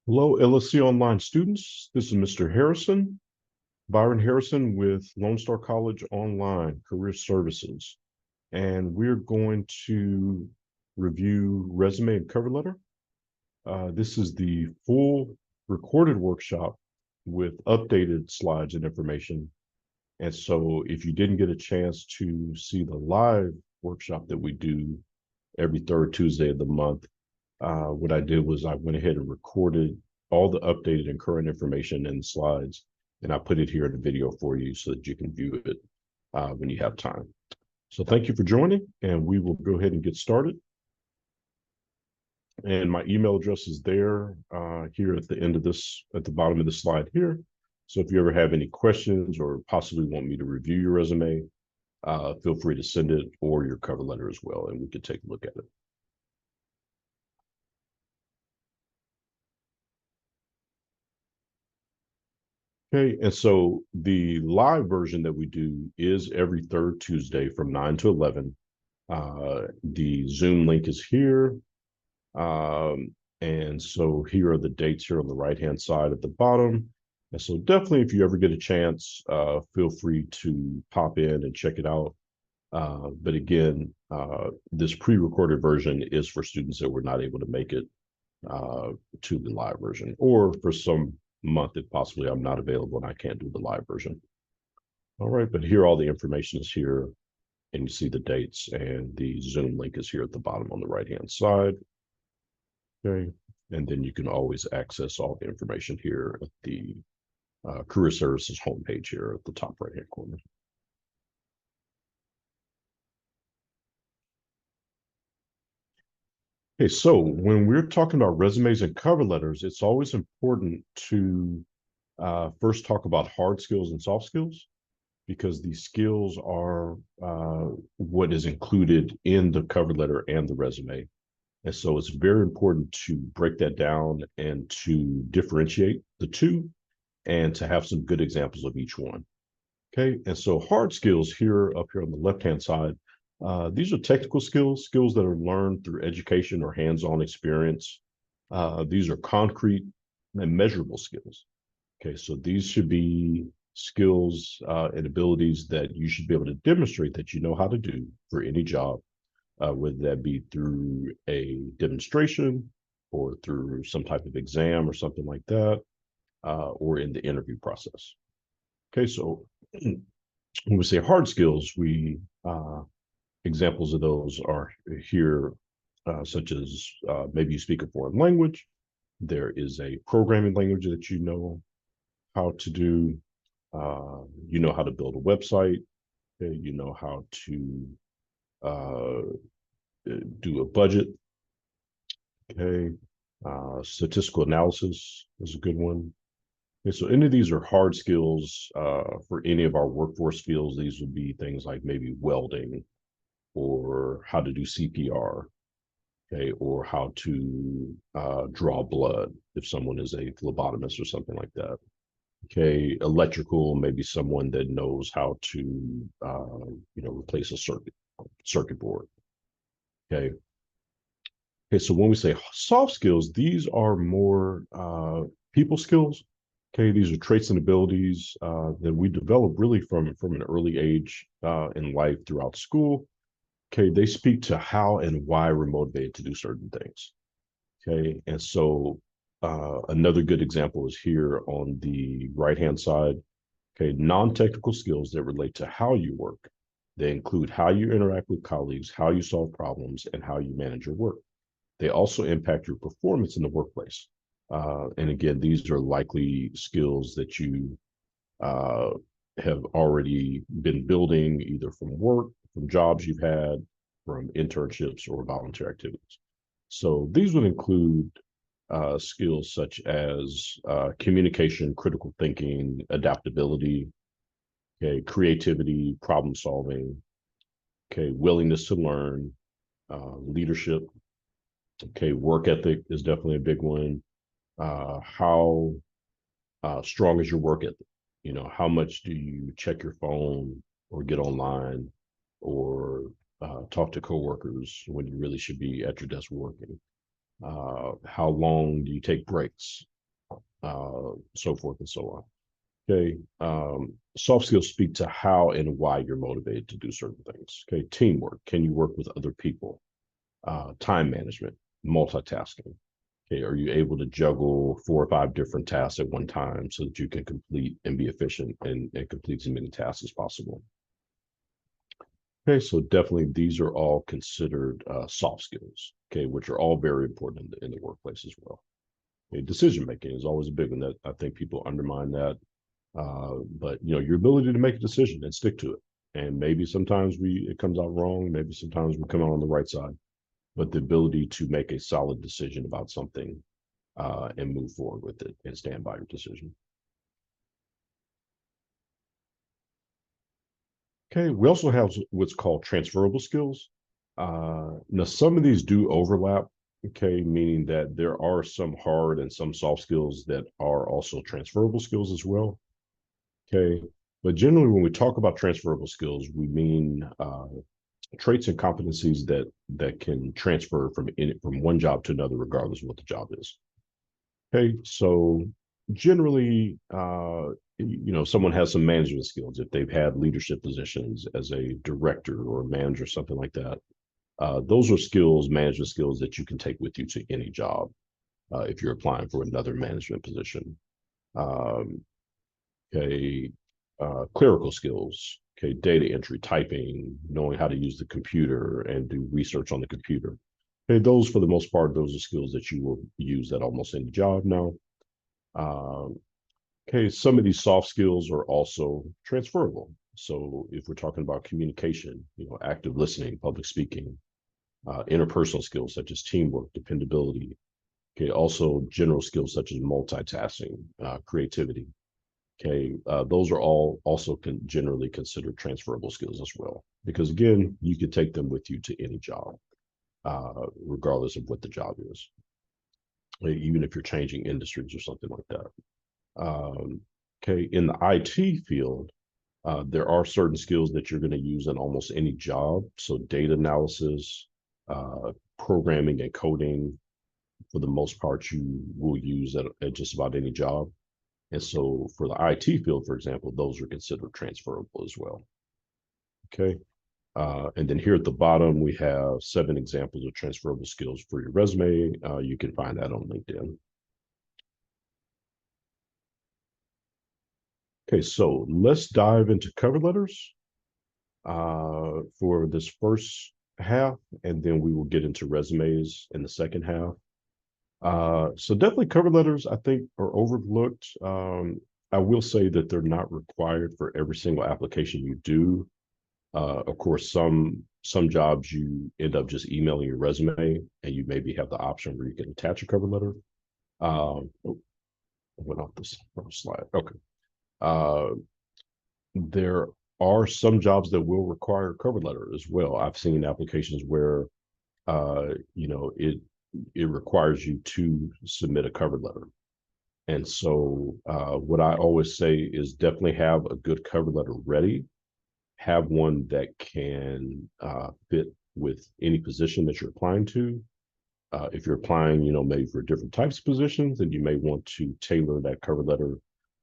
Hello, LSC Online students. This is Mr. Harrison, Byron Harrison with Lone Star College Online Career Services. And we're going to review resume and cover letter. This is the full recorded workshop with updated slides and information. And so if you didn't get a chance to see the live workshop that we do every third Tuesday of the month, what I did was I went ahead and recorded all the updated and current information in the slides, and I put it here in the video for you so that you can view it when you have time. So thank you for joining, and we will go ahead and get started. And my email address is there here at the end of this, at the bottom of the slide here. So if you ever have any questions or possibly want me to review your resume, feel free to send it or your cover letter as well, and we could take a look at it. Okay, and so the live version that we do is every third Tuesday from 9 to 11. The Zoom link is here. And so here are the dates here on the right-hand side at the bottom. And so definitely, if you ever get a chance, feel free to pop in and check it out. But again, this pre-recorded version is for students that were not able to make it to the live version, or for some month if possibly I'm not available and I can't do the live version. All right, but here all the information is here, and you see the dates, and the Zoom link is here at the bottom on the right-hand side. Okay, and then you can always access all the information here at the Career Services homepage here at the top right-hand corner. Okay, so when we're talking about resumes and cover letters, it's always important to first talk about hard skills and soft skills, because these skills are what is included in the cover letter and the resume. And so it's very important to break that down and to differentiate the two and to have some good examples of each one. Okay, and so hard skills here up here on the left-hand side, these are technical skills, skills that are learned through education or hands-on experience. These are concrete and measurable skills. Okay, so these should be skills and abilities that you should be able to demonstrate that you know how to do for any job, whether that be through a demonstration or through some type of exam or something like that, or in the interview process. Okay, so when we say hard skills, we examples of those are here, such as maybe you speak a foreign language. There is a programming language that you know how to do. You know how to build a website. You know how to do a budget. Okay, statistical analysis is a good one. Okay, so any of these are hard skills for any of our workforce fields. These would be things like maybe welding, or how to do CPR, okay, or how to draw blood if someone is a phlebotomist or something like that. Okay, electrical, maybe someone that knows how to replace a circuit board. Okay. Okay, so when we say soft skills, these are more people skills. Okay, these are traits and abilities that we develop really from an early age in life throughout school. Okay, they speak to how and why we're motivated to do certain things. Okay, and so another good example is here on the right-hand side. Okay, non-technical skills that relate to how you work. They include how you interact with colleagues, how you solve problems, and how you manage your work. They also impact your performance in the workplace. And again, these are likely skills that you uh, have already been building either from work, from jobs you've had, from internships, or volunteer activities. So these would include skills such as communication, critical thinking, adaptability, okay, creativity, problem solving, okay, willingness to learn, leadership, okay, work ethic is definitely a big one. How strong is your work ethic? You know, how much do you check your phone or get online or talk to coworkers when you really should be at your desk working? How long do you take breaks? so forth and so on. Okay. Soft skills speak to how and why you're motivated to do certain things. Okay. Teamwork. Can you work with other people? Time management, multitasking. Okay. Are you able to juggle 4 or 5 different tasks at one time so that you can complete and be efficient and complete as many tasks as possible? Okay. So definitely these are all considered soft skills. Okay. Which are all very important in the workplace as well. Okay, decision making is always a big one that I think people undermine that. But your ability to make a decision and stick to it. And maybe sometimes it comes out wrong. Maybe sometimes we come out on the right side. But the ability to make a solid decision about something and move forward with it and stand by your decision. Okay, we also have what's called transferable skills. Now, some of these do overlap. Okay, meaning that there are some hard and some soft skills that are also transferable skills as well. Okay. But generally, when we talk about transferable skills, we mean traits and competencies that can transfer from one job to another, regardless of what the job is. Okay. So generally, someone has some management skills if they've had leadership positions as a director or a manager, something like that. Those are skills, management skills that you can take with you to any job if you're applying for another management position. Um, okay, clerical skills, okay, data entry, typing, knowing how to use the computer and do research on the computer. Okay, those for the most part, those are skills that you will use at almost any job now. Um, okay, some of these soft skills are also transferable. So if we're talking about communication, active listening, public speaking, interpersonal skills such as teamwork, dependability. Okay, also general skills such as multitasking, creativity. Okay, those are all also generally considered transferable skills as well, because again, you can take them with you to any job, regardless of what the job is, even if you're changing industries or something like that. Okay, in the IT field, there are certain skills that you're going to use in almost any job. So data analysis, programming and coding, for the most part, you will use at just about any job. And so for the IT field, for example, those are considered transferable as well. Okay. And then here at the bottom, we have 7 examples of transferable skills for your resume. You can find that on LinkedIn. Okay, so let's dive into cover letters for this first half, and then we will get into resumes in the second half. So definitely cover letters, I think, are overlooked. I will say that they're not required for every single application you do. Of course, some jobs you end up just emailing your resume, and you maybe have the option where you can attach a cover letter. Oh, I went off this first slide. Okay. Uh, there are some jobs that will require a cover letter as well. I've seen applications where it requires you to submit a cover letter. And so what I always say is definitely have a good cover letter ready. Have one that can fit with any position that you're applying to. If you're applying, maybe for different types of positions, then you may want to tailor that cover letter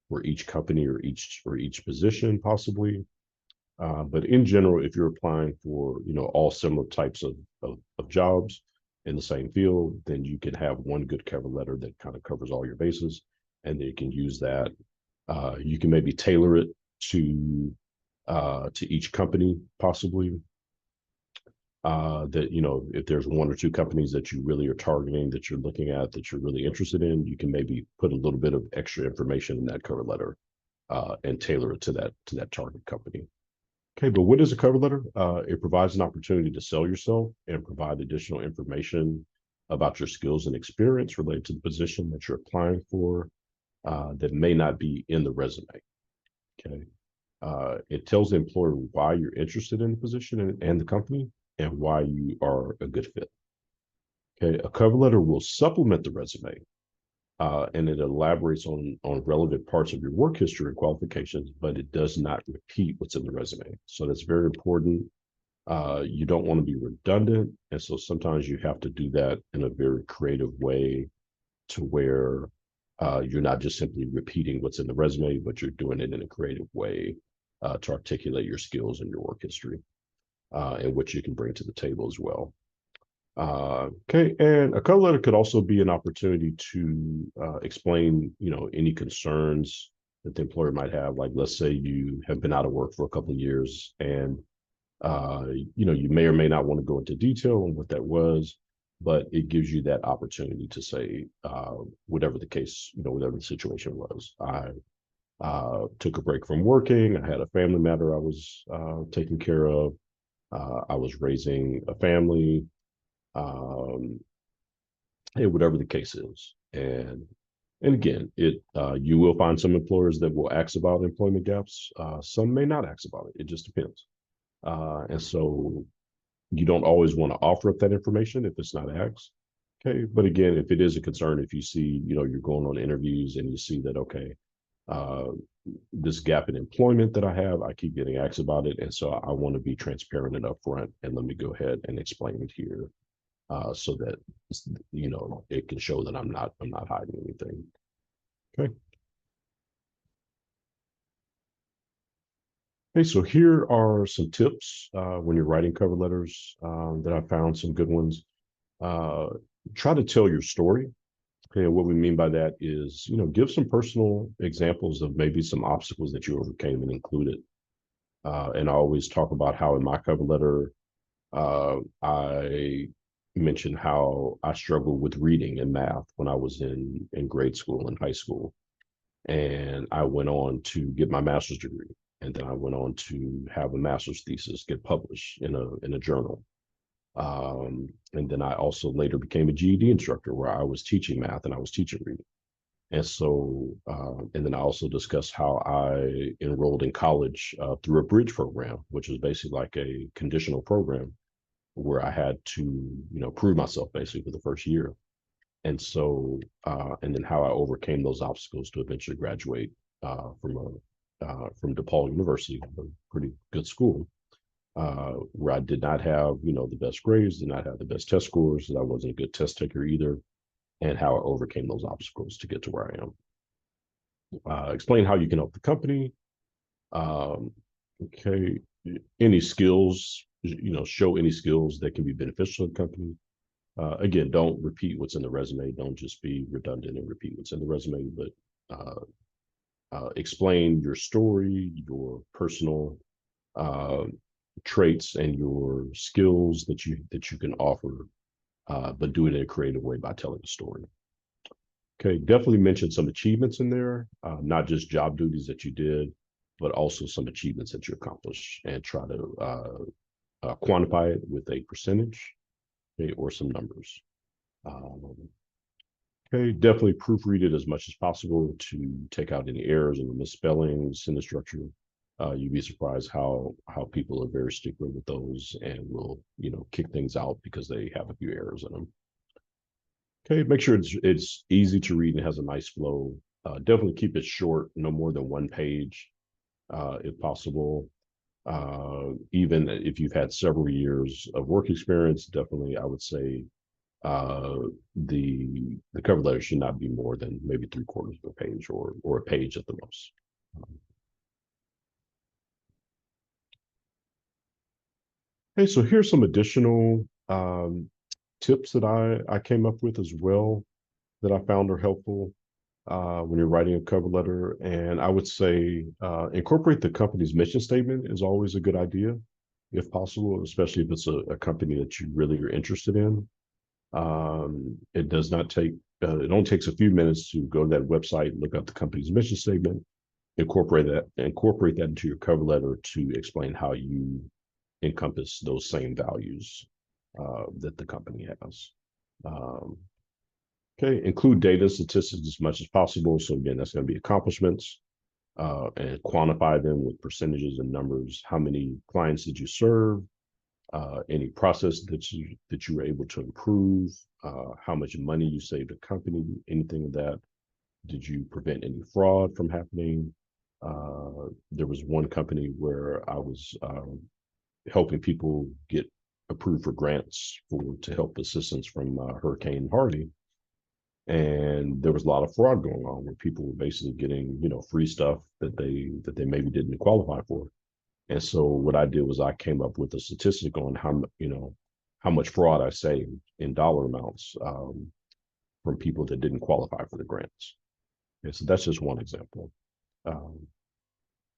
for each company or each position possibly. But in general, if you're applying for, all similar types of jobs in the same field, then you can have one good cover letter that kind of covers all your bases, and then you can use that. You can maybe tailor it to each company possibly. That if there's 1 or 2 companies that you really are targeting, that you're looking at, that you're really interested in, you can maybe put a little bit of extra information in that cover letter and tailor it to that target company. Okay, but what is a cover letter? It provides an opportunity to sell yourself and provide additional information about your skills and experience related to the position that you're applying for that may not be in the resume. Okay. It tells the employer why you're interested in the position and the company and why you are a good fit. Okay, a cover letter will supplement the resume and it elaborates on relevant parts of your work history and qualifications, but it does not repeat what's in the resume. So that's very important. You don't want to be redundant, and so sometimes you have to do that in a very creative way to where You're not just simply repeating what's in the resume, but you're doing it in a creative way to articulate your skills and your work history and what you can bring to the table as well. Okay, and a cover letter could also be an opportunity to explain, any concerns that the employer might have. Like, let's say you have been out of work for a couple of years, and you may or may not want to go into detail on what that was, but it gives you that opportunity to say, whatever the case, whatever the situation was. I took a break from working. I had a family matter I was taking care of. I was raising a family. Hey, whatever the case is. And again, you will find some employers that will ask about employment gaps. Some may not ask about it. It just depends. And so you don't always want to offer up that information if it's not asked. Okay. But again, if it is a concern, if you see, you're going on interviews and you see that, okay, uh, this gap in employment that I have, I keep getting asked about it. And so I want to be transparent and upfront, and let me go ahead and explain it here, so that it can show that I'm not hiding anything. Okay. Okay, so here are some tips when you're writing cover letters that I found some good ones. Uh, Try to tell your story. Okay, what we mean by that is, give some personal examples of maybe some obstacles that you overcame and include it. And I always talk about how in my cover letter, I mentioned how I struggled with reading and math when I was in grade school and high school. And I went on to get my master's degree. And then I went on to have a master's thesis get published in a journal. And then I also later became a GED instructor where I was teaching math and I was teaching reading. And so, and then I also discussed how I enrolled in college through a bridge program, which is basically like a conditional program where I had to, prove myself basically for the first year. And so, and then how I overcame those obstacles to eventually graduate from DePaul University, a pretty good school, where I did not have, the best grades, did not have the best test scores, and I wasn't a good test taker either, and how I overcame those obstacles to get to where I am. Explain how you can help the company. Um, okay, any skills, show any skills that can be beneficial to the company. Again, don't repeat what's in the resume. Don't just be redundant and repeat what's in the resume, but explain your story, your personal uh, traits, and your skills that you can offer, but do it in a creative way by telling a story. Okay, definitely mention some achievements in there, not just job duties that you did, but also some achievements that you accomplished, and try to quantify it with a percentage, okay, or some numbers. Um, okay, definitely proofread it as much as possible to take out any errors and misspellings, sentence structure. You'd be surprised how people are very stickler with those and will kick things out because they have a few errors in them. Okay, make sure it's easy to read and has a nice flow. Definitely keep it short, no more than one page, if possible. Even if you've had several years of work experience, definitely I would say the cover letter should not be more than maybe 3/4 of a page or a page at the most. Okay, so here's some additional tips that I came up with as well that I found are helpful when you're writing a cover letter. And I would say incorporate the company's mission statement is always a good idea, if possible, especially if it's a company that you really are interested in. It does not take, it only takes a few minutes to go to that website, look up the company's mission statement, incorporate that into your cover letter to explain how you encompass those same values that the company has. Um, okay, include data statistics as much as possible. So again, that's going to be accomplishments, and quantify them with percentages and numbers. How many clients did you serve? Any process that you were able to improve? How much money you saved the company? Anything of that? Did you prevent any fraud from happening? There was one company where I was helping people get approved for grants to help assistance from Hurricane Harvey. and there was a lot of fraud going on where people were basically getting, free stuff that they maybe didn't qualify for. And so what I did was I came up with a statistic on how much fraud I saved in dollar amounts from people that didn't qualify for the grants. And so that's just one example. Um,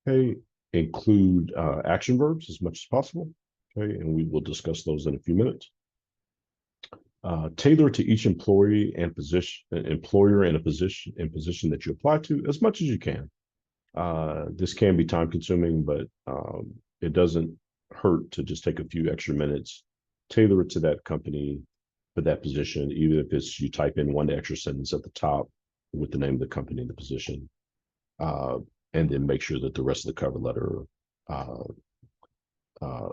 okay, include action verbs as much as possible. Okay, and we will discuss those in a few minutes. Tailor to each employee and employer and a position that you apply to as much as you can. This can be time consuming, but it doesn't hurt to just take a few extra minutes, tailor it to that company for that position, even if it's you type in one extra sentence at the top with the name of the company and the position, and then make sure that the rest of the cover letter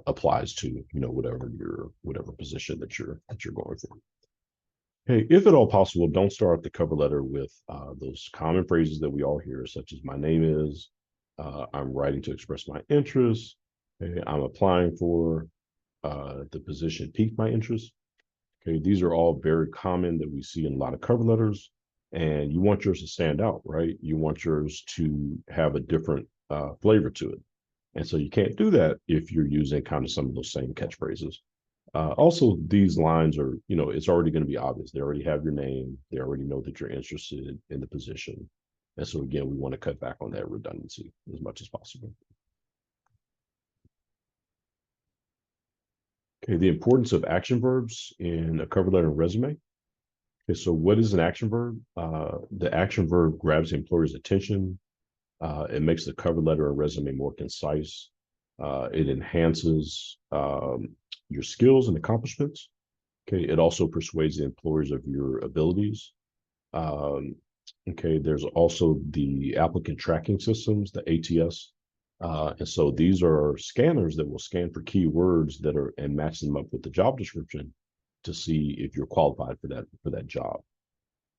applies to whatever position that you're going for. Hey, if at all possible, don't start the cover letter with those common phrases that we all hear, such as "my name is," "I'm writing to express my interest," "hey, I'm applying for," "the position piqued my interest." Okay, these are all very common that we see in a lot of cover letters, and you want yours to stand out, right? You want yours to have a different flavor to it. And so you can't do that if you're using kind of some of those same catchphrases. Also, these lines are, it's already going to be obvious. They already have your name. They already know that you're interested in the position. And so, again, we want to cut back on that redundancy as much as possible. Okay, the importance of action verbs in a cover letter and resume. Okay, so what is an action verb? The action verb grabs the employer's attention. It makes the cover letter or resume more concise. It enhances your skills and accomplishments. Okay, it also persuades the employers of your abilities. Okay, there's also the applicant tracking systems, the ATS. And so these are scanners that will scan for keywords that are and match them up with the job description to see if you're qualified for that job.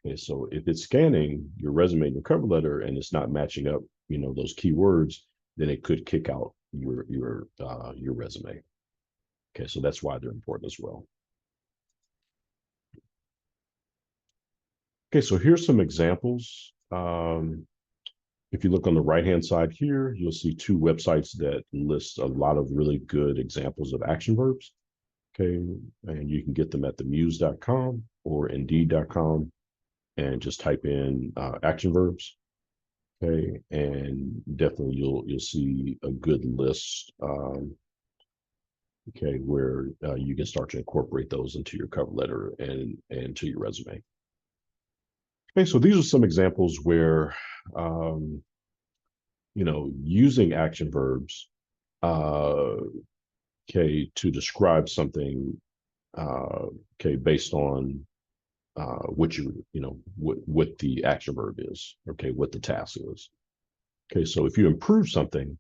Okay, so if it's scanning your resume and your cover letter and it's not matching up, those keywords, then it could kick out your resume. Okay, so that's why they're important as well. Okay, so here's some examples. If you look on the right-hand side here, you'll see two websites that list a lot of really good examples of action verbs. Okay, and you can get them at themuse.com or indeed.com and just type in action verbs. Okay, and definitely you'll see a good list. Okay, where you can start to incorporate those into your cover letter and to your resume. Okay, so these are some examples where using action verbs okay, to describe something okay, based on what what the action verb is, okay, what the task is. Okay, so if you improve something,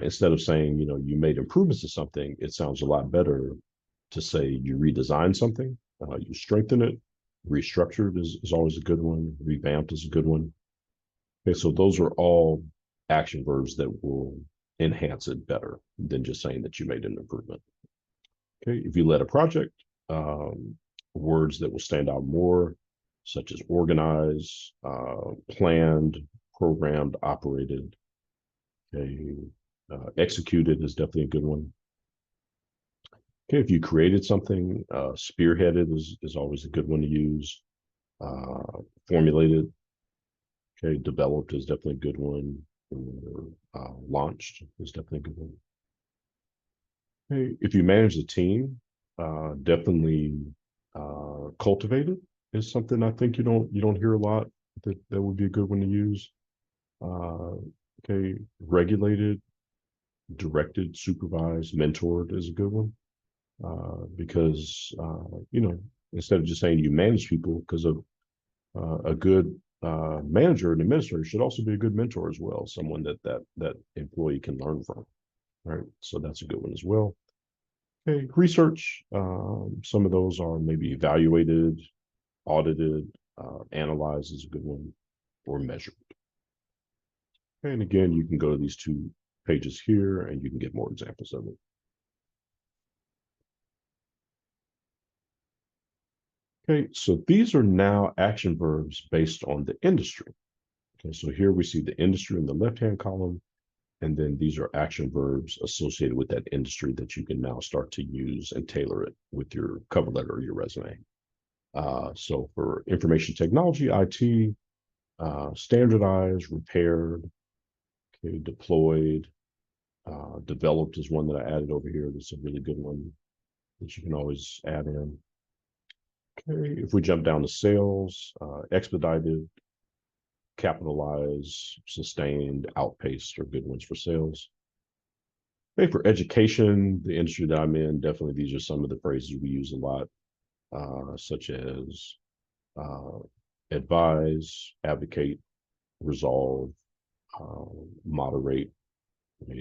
instead of saying, you made improvements to something, it sounds a lot better to say you redesigned something, you strengthen it, restructured is always a good one, revamped is a good one. Okay, so those are all action verbs that will enhance it better than just saying that you made an improvement. Okay, if you led a project, words that will stand out more, such as organize, planned, programmed, operated. Okay, executed is definitely a good one. Okay, if you created something, spearheaded is always a good one to use. Formulated, okay, developed is definitely a good one. Or, launched is definitely a good one. Okay, if you manage a team, definitely cultivated is something I think you don't hear a lot. That would be a good one to use. Okay, regulated, directed, supervised, mentored is a good one. Because instead of just saying you manage people, because of a good manager and administrator should also be a good mentor as well, someone that employee can learn from. Right, so that's a good one as well. Okay, research. Some of those are maybe evaluated, audited, analyzed is a good one, or measured. And again, you can go to these two pages here and you can get more examples of it. Okay, so these are now action verbs based on the industry. Okay, so here we see the industry in the left-hand column, and then these are action verbs associated with that industry that you can now start to use and tailor it with your cover letter or your resume. So for information technology, IT, standardized, repaired, okay, deployed, developed is one that I added over here. That's a really good one that you can always add in. Okay, if we jump down to sales, expedited, capitalize, sustained, outpaced are good ones for sales. Okay, for education, the industry that I'm in, definitely these are some of the phrases we use a lot, such as uh, advise, advocate, resolve, moderate.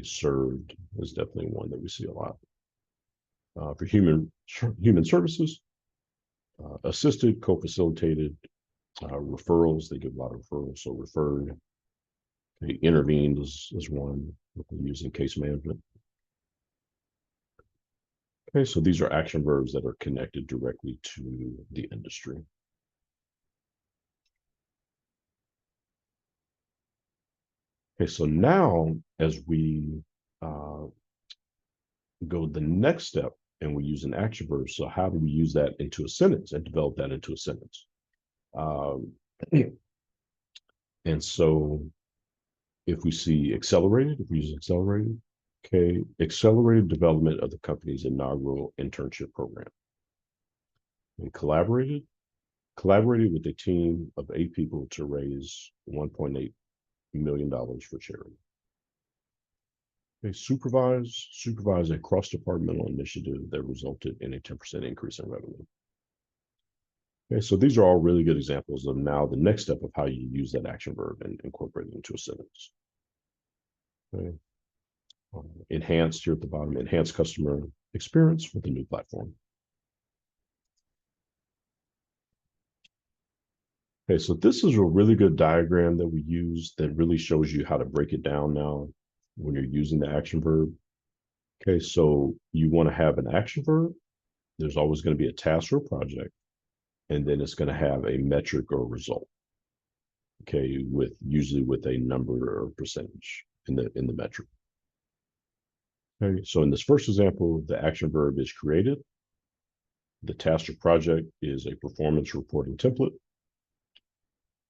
Served is definitely one that we see a lot. For human services, assisted, co-facilitated, referrals, they give a lot of referrals, so referred. Okay, intervened is one that we use in case management. Okay, so these are action verbs that are connected directly to the industry. Okay, so now as we go the next step and we use an action verb, so how do we use that into a sentence and develop that into a sentence? And so if we see accelerated, if we use accelerated, okay, accelerated development of the company's inaugural internship program. And collaborated with a team of 8 people to raise $1.8 million for charity. Okay, supervise a cross-departmental initiative that resulted in a 10% increase in revenue. Okay, so these are all really good examples of now the next step of how you use that action verb and incorporate it into a sentence. Okay. Enhanced here at the bottom, enhance customer experience with the new platform. Okay, so this is a really good diagram that we use that really shows you how to break it down now when you're using the action verb. Okay, so you want to have an action verb. There's always going to be a task or a project, and then it's going to have a metric or result. Okay, usually with a number or percentage in the metric. Okay, so in this first example, the action verb is created. The task or project is a performance reporting template.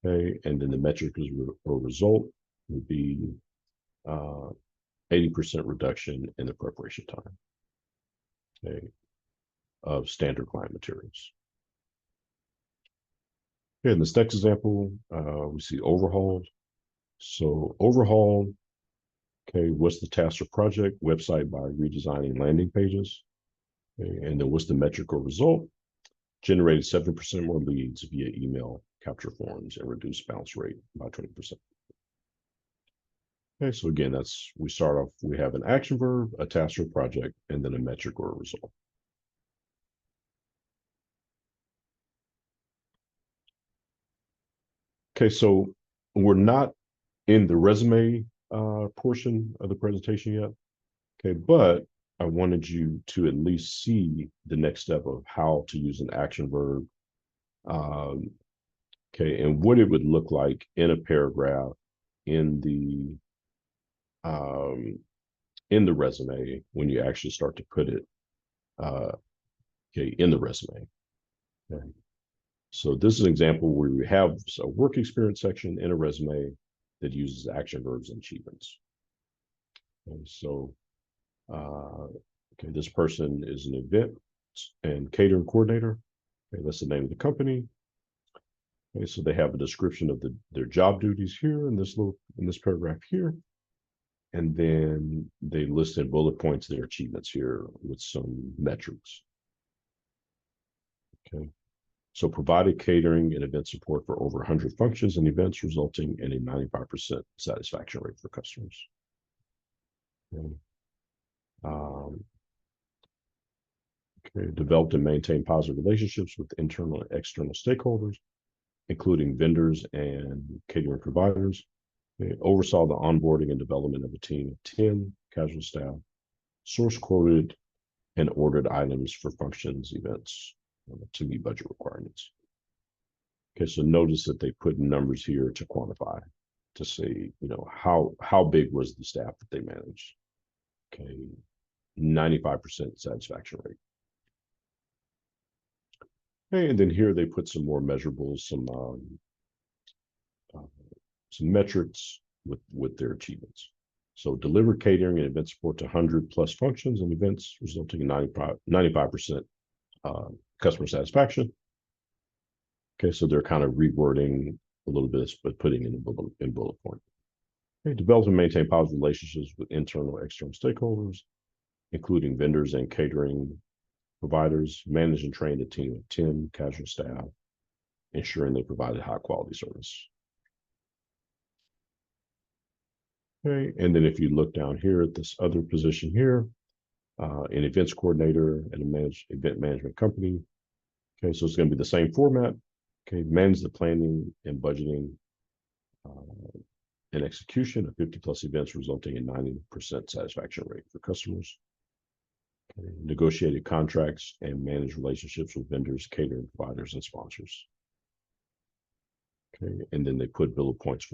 Okay, and then the metric is or result would be 80% reduction in the preparation time, okay, of standard client materials. Okay, in this next example, we see overhauled. So overhaul, okay, what's the task or project? Website by redesigning landing pages. Okay, and then what's the metric or result? Generated 7% more leads via email capture forms and reduce bounce rate by 20%. Okay, so again, we start off, we have an action verb, a task or project, and then a metric or a result. Okay, so we're not in the resume portion of the presentation yet. Okay, but I wanted you to at least see the next step of how to use an action verb. Okay, and what it would look like in a paragraph in the resume when you actually start to put it okay, in the resume. Okay. So this is an example where we have a work experience section in a resume that uses action verbs and achievements. Okay, so okay, this person is an event and catering coordinator. Okay, that's the name of the company. Okay, so they have a description of their job duties here in this paragraph here. And then they list in bullet points their achievements here with some metrics. Okay. So provided catering and event support for over 100 functions and events, resulting in a 95% satisfaction rate for customers. Okay. Okay. Developed and maintained positive relationships with internal and external stakeholders, including vendors and catering providers. Okay. Oversaw the onboarding and development of a team of 10 casual staff, source quoted and ordered items for functions, events. to meet budget requirements. Okay, so notice that they put numbers here to quantify, to say, how big was the staff that they managed. Okay, 95% satisfaction rate. Okay, and then here they put some more measurables, some metrics with their achievements. So deliver catering and event support to 100 plus functions and events, resulting in 95% customer satisfaction. Okay, so they're kind of rewording a little bit, but putting in bullet point. Okay, develop and maintain positive relationships with internal and external stakeholders, including vendors and catering providers. Manage and train a team of 10 casual staff, ensuring they provided high quality service. Okay, and then if you look down here at this other position here, an events coordinator at a event management company. Okay, so it's going to be the same format. Okay, manage the planning and budgeting and execution of 50 plus events, resulting in 90% satisfaction rate for customers. Okay, negotiated contracts and manage relationships with vendors, catering providers, and sponsors. Okay, and then they put bullet points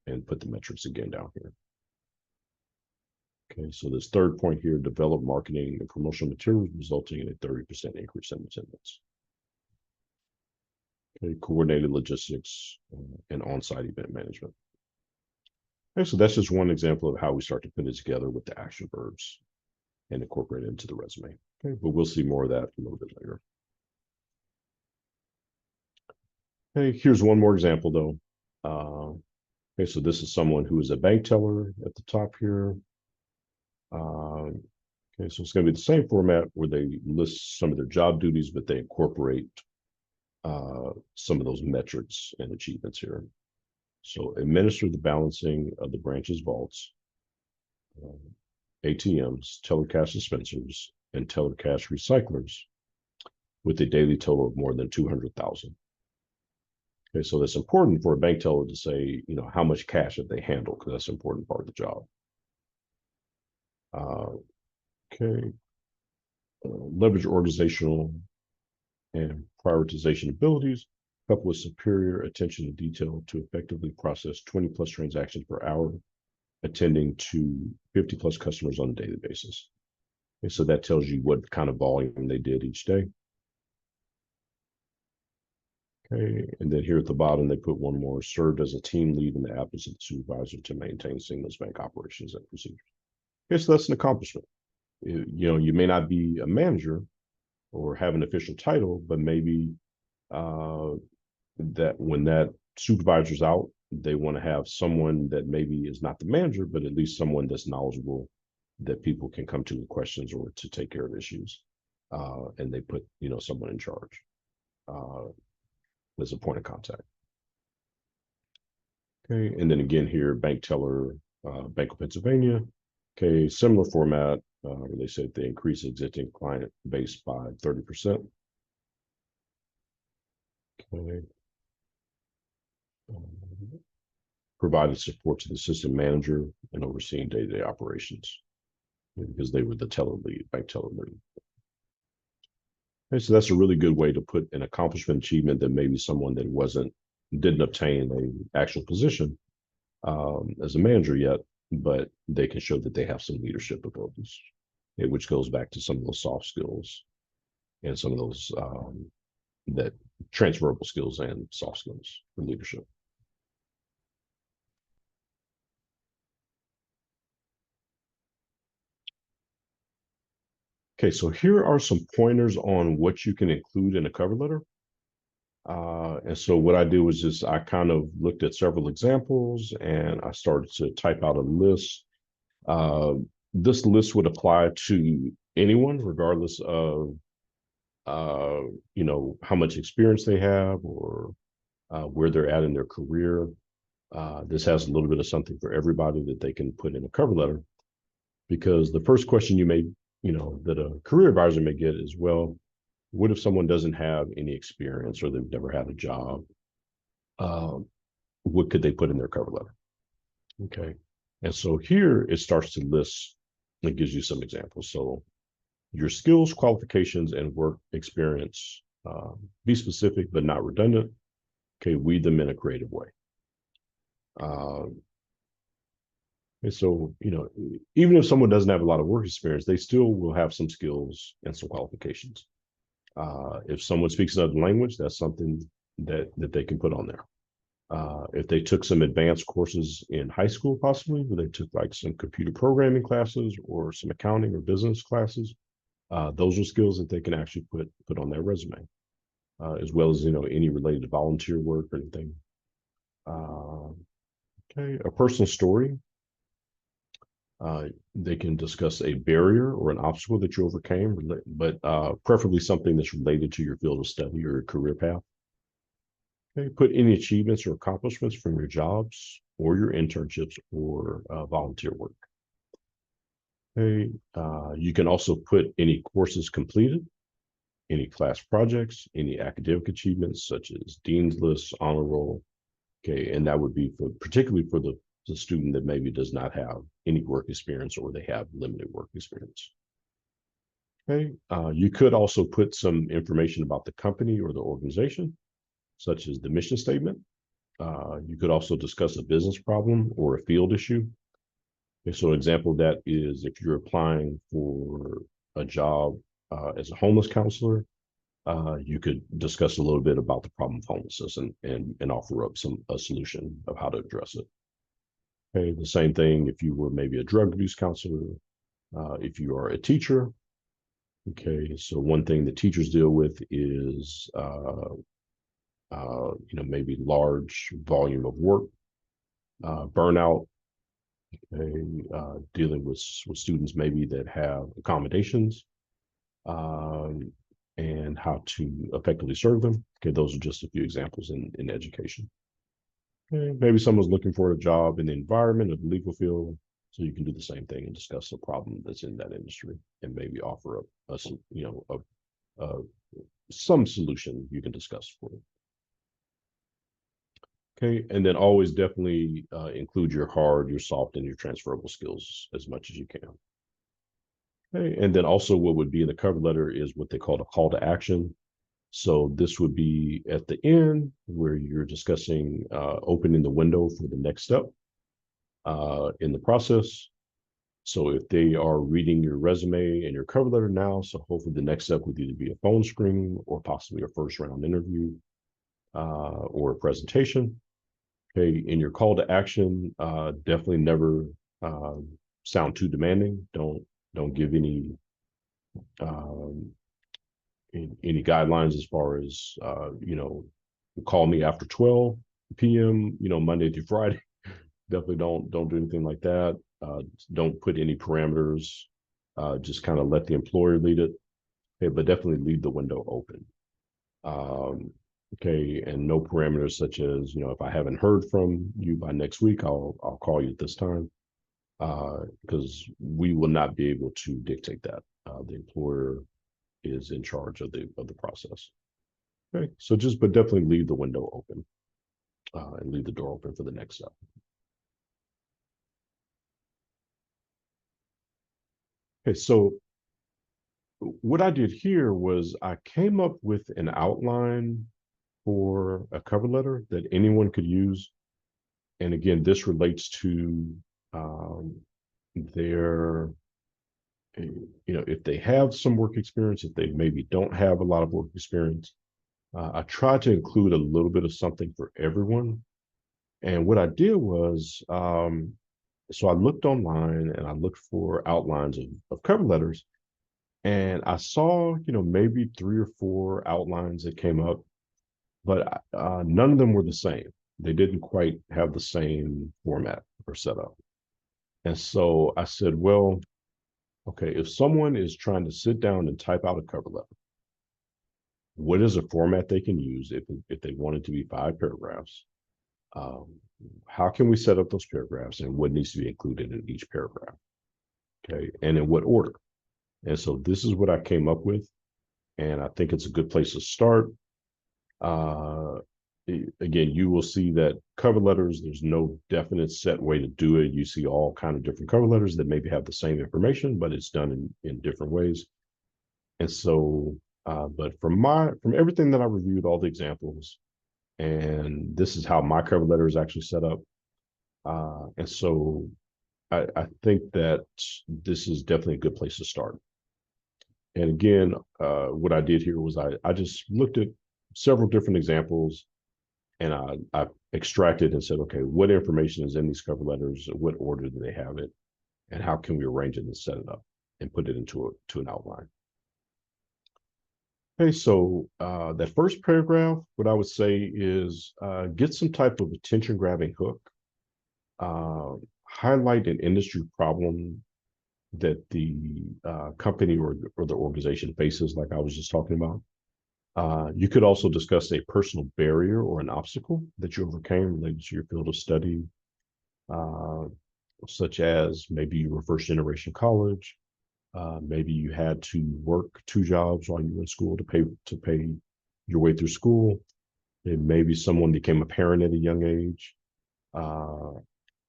and put the metrics again down here. Okay, so this third point here, develop marketing and promotional materials, resulting in a 30% increase in attendance. Okay, coordinated logistics and on-site event management. Okay, so that's just one example of how we start to put it together with the action verbs and incorporate it into the resume. Okay, but we'll see more of that a little bit later. Okay, here's one more example though. Okay, so this is someone who is a bank teller at the top here. Okay, so it's going to be the same format where they list some of their job duties, but they incorporate some of those metrics and achievements here. So administer the balancing of the branch's vaults, ATMs, teller cash dispensers, and teller cash recyclers with a daily total of more than 200,000. Okay, so that's important for a bank teller to say, how much cash have they handled, because that's an important part of the job. Okay, leverage organizational and prioritization abilities, coupled with superior attention to detail to effectively process 20 plus transactions per hour, attending to 50 plus customers on a daily basis. Okay, so that tells you what kind of volume they did each day. Okay, and then here at the bottom, they put one more, served as a team lead in the absence of the supervisor to maintain seamless bank operations and procedures. Okay, so that's an accomplishment. You may not be a manager or have an official title, but maybe that when that supervisor's out, they want to have someone that maybe is not the manager, but at least someone that's knowledgeable that people can come to with questions or to take care of issues. And they put, someone in charge as a point of contact. Okay, and then again here, bank teller, Bank of Pennsylvania. Okay, similar format. Where they said they increase existing client base by 30%. Okay. Provided support to the system manager and overseeing day-to-day operations because they were the teller lead, bank teller lead. Okay, so that's a really good way to put an accomplishment achievement that maybe someone that didn't obtain an actual position as a manager yet, but they can show that they have some leadership abilities, which goes back to some of those soft skills and some of those that transferable skills and soft skills for leadership. Okay, so here are some pointers on what you can include in a cover letter. And so what I did was I kind of looked at several examples and I started to type out a list. This list would apply to anyone, regardless of, how much experience they have or where they're at in their career. This has a little bit of something for everybody that they can put in a cover letter, because the first question that a career advisor may get is, well, what if someone doesn't have any experience or they've never had a job? What could they put in their cover letter? Okay. And so here it starts to list, it gives you some examples. So your skills, qualifications, and work experience Be specific but not redundant. Okay, weed them in a creative way. And so, even if someone doesn't have a lot of work experience, they still will have some skills and some qualifications. If someone speaks another language, that's something that they can put on there. If they took some advanced courses in high school, possibly, where they took like some computer programming classes or some accounting or business classes, those are skills that they can actually put on their resume, as well as any related to volunteer work or anything. Okay, a personal story. They can discuss a barrier or an obstacle that you overcame, but preferably something that's related to your field of study or your career path. Okay, put any achievements or accomplishments from your jobs or your internships or volunteer work. Okay, you can also put any courses completed, any class projects, any academic achievements such as Dean's List, honor roll. Okay, and that would be particularly for the student that maybe does not have any work experience or they have limited work experience. Okay, you could also put some information about the company or the organization, such as the mission statement. You could also discuss a business problem or a field issue. Okay, so an example of that is if you're applying for a job as a homeless counselor, you could discuss a little bit about the problem of homelessness and offer up a solution of how to address it. Okay, the same thing if you were maybe a drug abuse counselor, if you are a teacher. Okay, so one thing that teachers deal with is maybe large volume of work, burnout, okay, dealing with students maybe that have accommodations, and how to effectively serve them. Okay, those are just a few examples in education. Okay, maybe someone's looking for a job in the environment or the legal field, so you can do the same thing and discuss the problem that's in that industry and maybe offer up some solution you can discuss for it. Okay, and then always definitely include your hard, your soft, and your transferable skills as much as you can. Okay, and then also what would be in the cover letter is what they call a call to action. So this would be at the end where you're discussing opening the window for the next step in the process. So if they are reading your resume and your cover letter now, so hopefully the next step would either be a phone screen or possibly a first round interview or a presentation. Okay, in your call to action, definitely never sound too demanding. Don't give any guidelines as far as call me after 12 p.m. Monday through Friday. Definitely don't do anything like that. Don't put any parameters. Just kind of let the employer lead it. Okay, but definitely leave the window open. Okay, and no parameters such as if I haven't heard from you by next week, I'll call you at this time, because we will not be able to dictate that. The employer is in charge of the process. Okay, so but definitely leave the window open and leave the door open for the next step. Okay, so what I did here was I came up with an outline for a cover letter that anyone could use. And again, this relates to their, if they have some work experience, if they maybe don't have a lot of work experience. I tried to include a little bit of something for everyone. And what I did was, so I looked online and I looked for outlines of cover letters. And I saw, maybe 3 or 4 outlines that came up, but none of them were the same. They didn't quite have the same format or setup. And so I said, well, okay, if someone is trying to sit down and type out a cover letter, what is a format they can use if they want it to be 5 paragraphs? How can we set up those paragraphs and what needs to be included in each paragraph? Okay, and in what order? And so this is what I came up with, and I think it's a good place to start. Again, you will see that cover letters, there's no definite set way to do it. You see all kind of different cover letters that maybe have the same information, but it's done in different ways. And so But from everything that I reviewed, all the examples, and this is how my cover letter is actually set up. And so I think that this is definitely a good place to start. And again, what I did here was I just looked at several different examples and I extracted and said, okay, what information is in these cover letters? What order do they have it? And how can we arrange it and set it up and put it into an outline? Okay, so that first paragraph, what I would say is get some type of attention grabbing hook, uh, highlight an industry problem that the company or the organization faces, like I was just talking about. You could also discuss a personal barrier or an obstacle that you overcame related to your field of study, uh, such as maybe you were first generation college, maybe you had to work two jobs while you were in school to pay your way through school. And maybe someone became a parent at a young age. Uh,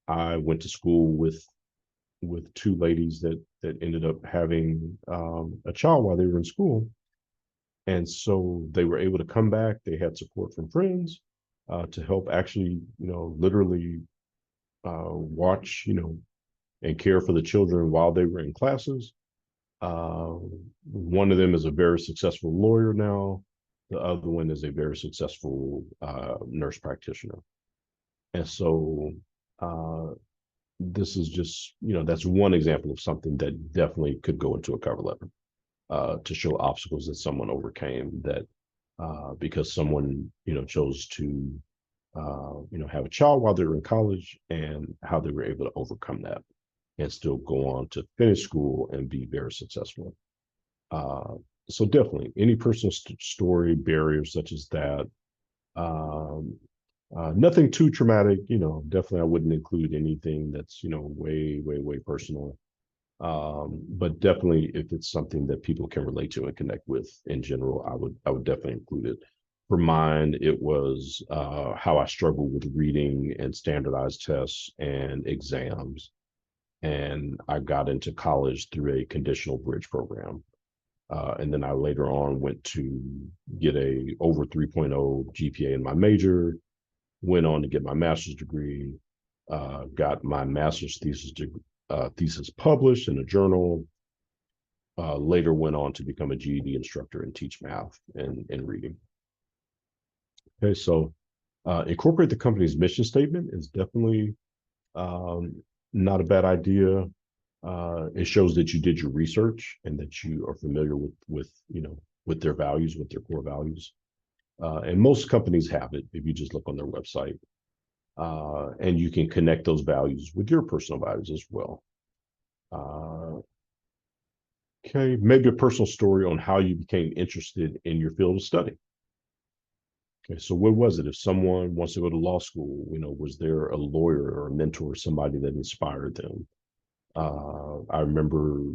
I went to school with two ladies that ended up having a child while they were in school, and so they were able to come back. They had support from friends to help actually, literally watch, and care for the children while they were in classes. Uh, One of them is a very successful lawyer now. The other one is a very successful nurse practitioner. And so uh, this is just, that's one example of something that definitely could go into a cover letter to show obstacles that someone overcame that because someone, chose to, have a child while they were in college and how they were able to overcome that and still go on to finish school and be very successful. Uh, so definitely any personal story barriers such as that. Um, Nothing too traumatic, definitely I wouldn't include anything that's, way, way, way personal. But definitely if it's something that people can relate to and connect with in general, I would definitely include it. For mine, it was how I struggled with reading and standardized tests and exams. And I got into college through a conditional bridge program. And then I later on went to get a over 3.0 GPA in my major, went on to get my master's degree, got my master's thesis published in a journal, later went on to become a GED instructor and teach math and reading. Okay, so incorporate the company's mission statement is definitely not a bad idea. It shows that you did your research and that you are familiar with their values, with their core values. And most companies have it if you just look on their website. And you can connect those values with your personal values as well. Uh, okay, maybe a personal story on how you became interested in your field of study. Okay, so what was it? If someone wants to go to law school, was there a lawyer or a mentor, somebody that inspired them? I remember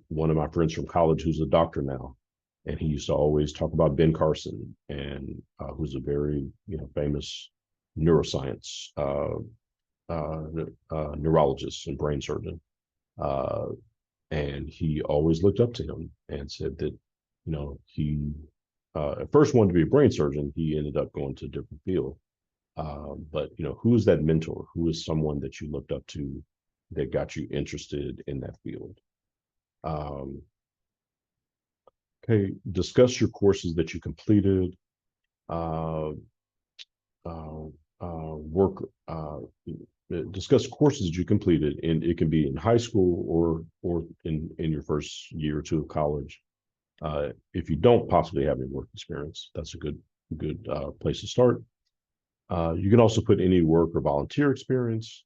one of my friends from college who's a doctor now, and he used to always talk about Ben Carson, and who's a very famous neuroscience neurologist and brain surgeon. Uh, and he always looked up to him and said that he at first wanted to be a brain surgeon. He ended up going to a different field. But who is that mentor? Who is someone that you looked up to that got you interested in that field? Um, okay, discuss your courses that you completed. Uh, uh, Work. Discuss courses you completed, and it can be in high school or in your first year or two of college. If you don't possibly have any work experience, that's a good place to start. You can also put any work or volunteer experience.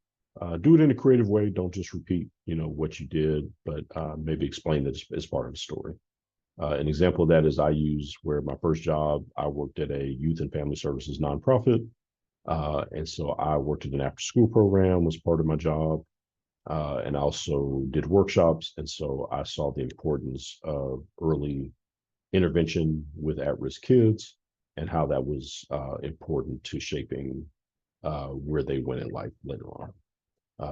Do it in a creative way. Don't just repeat, what you did, but maybe explain it as part of the story. An example of that is I use where my first job, I worked at a youth and family services nonprofit. And so I worked in an after school program was part of my job. And also did workshops. And so I saw the importance of early intervention with at-risk kids and how that was important to shaping where they went in life later on.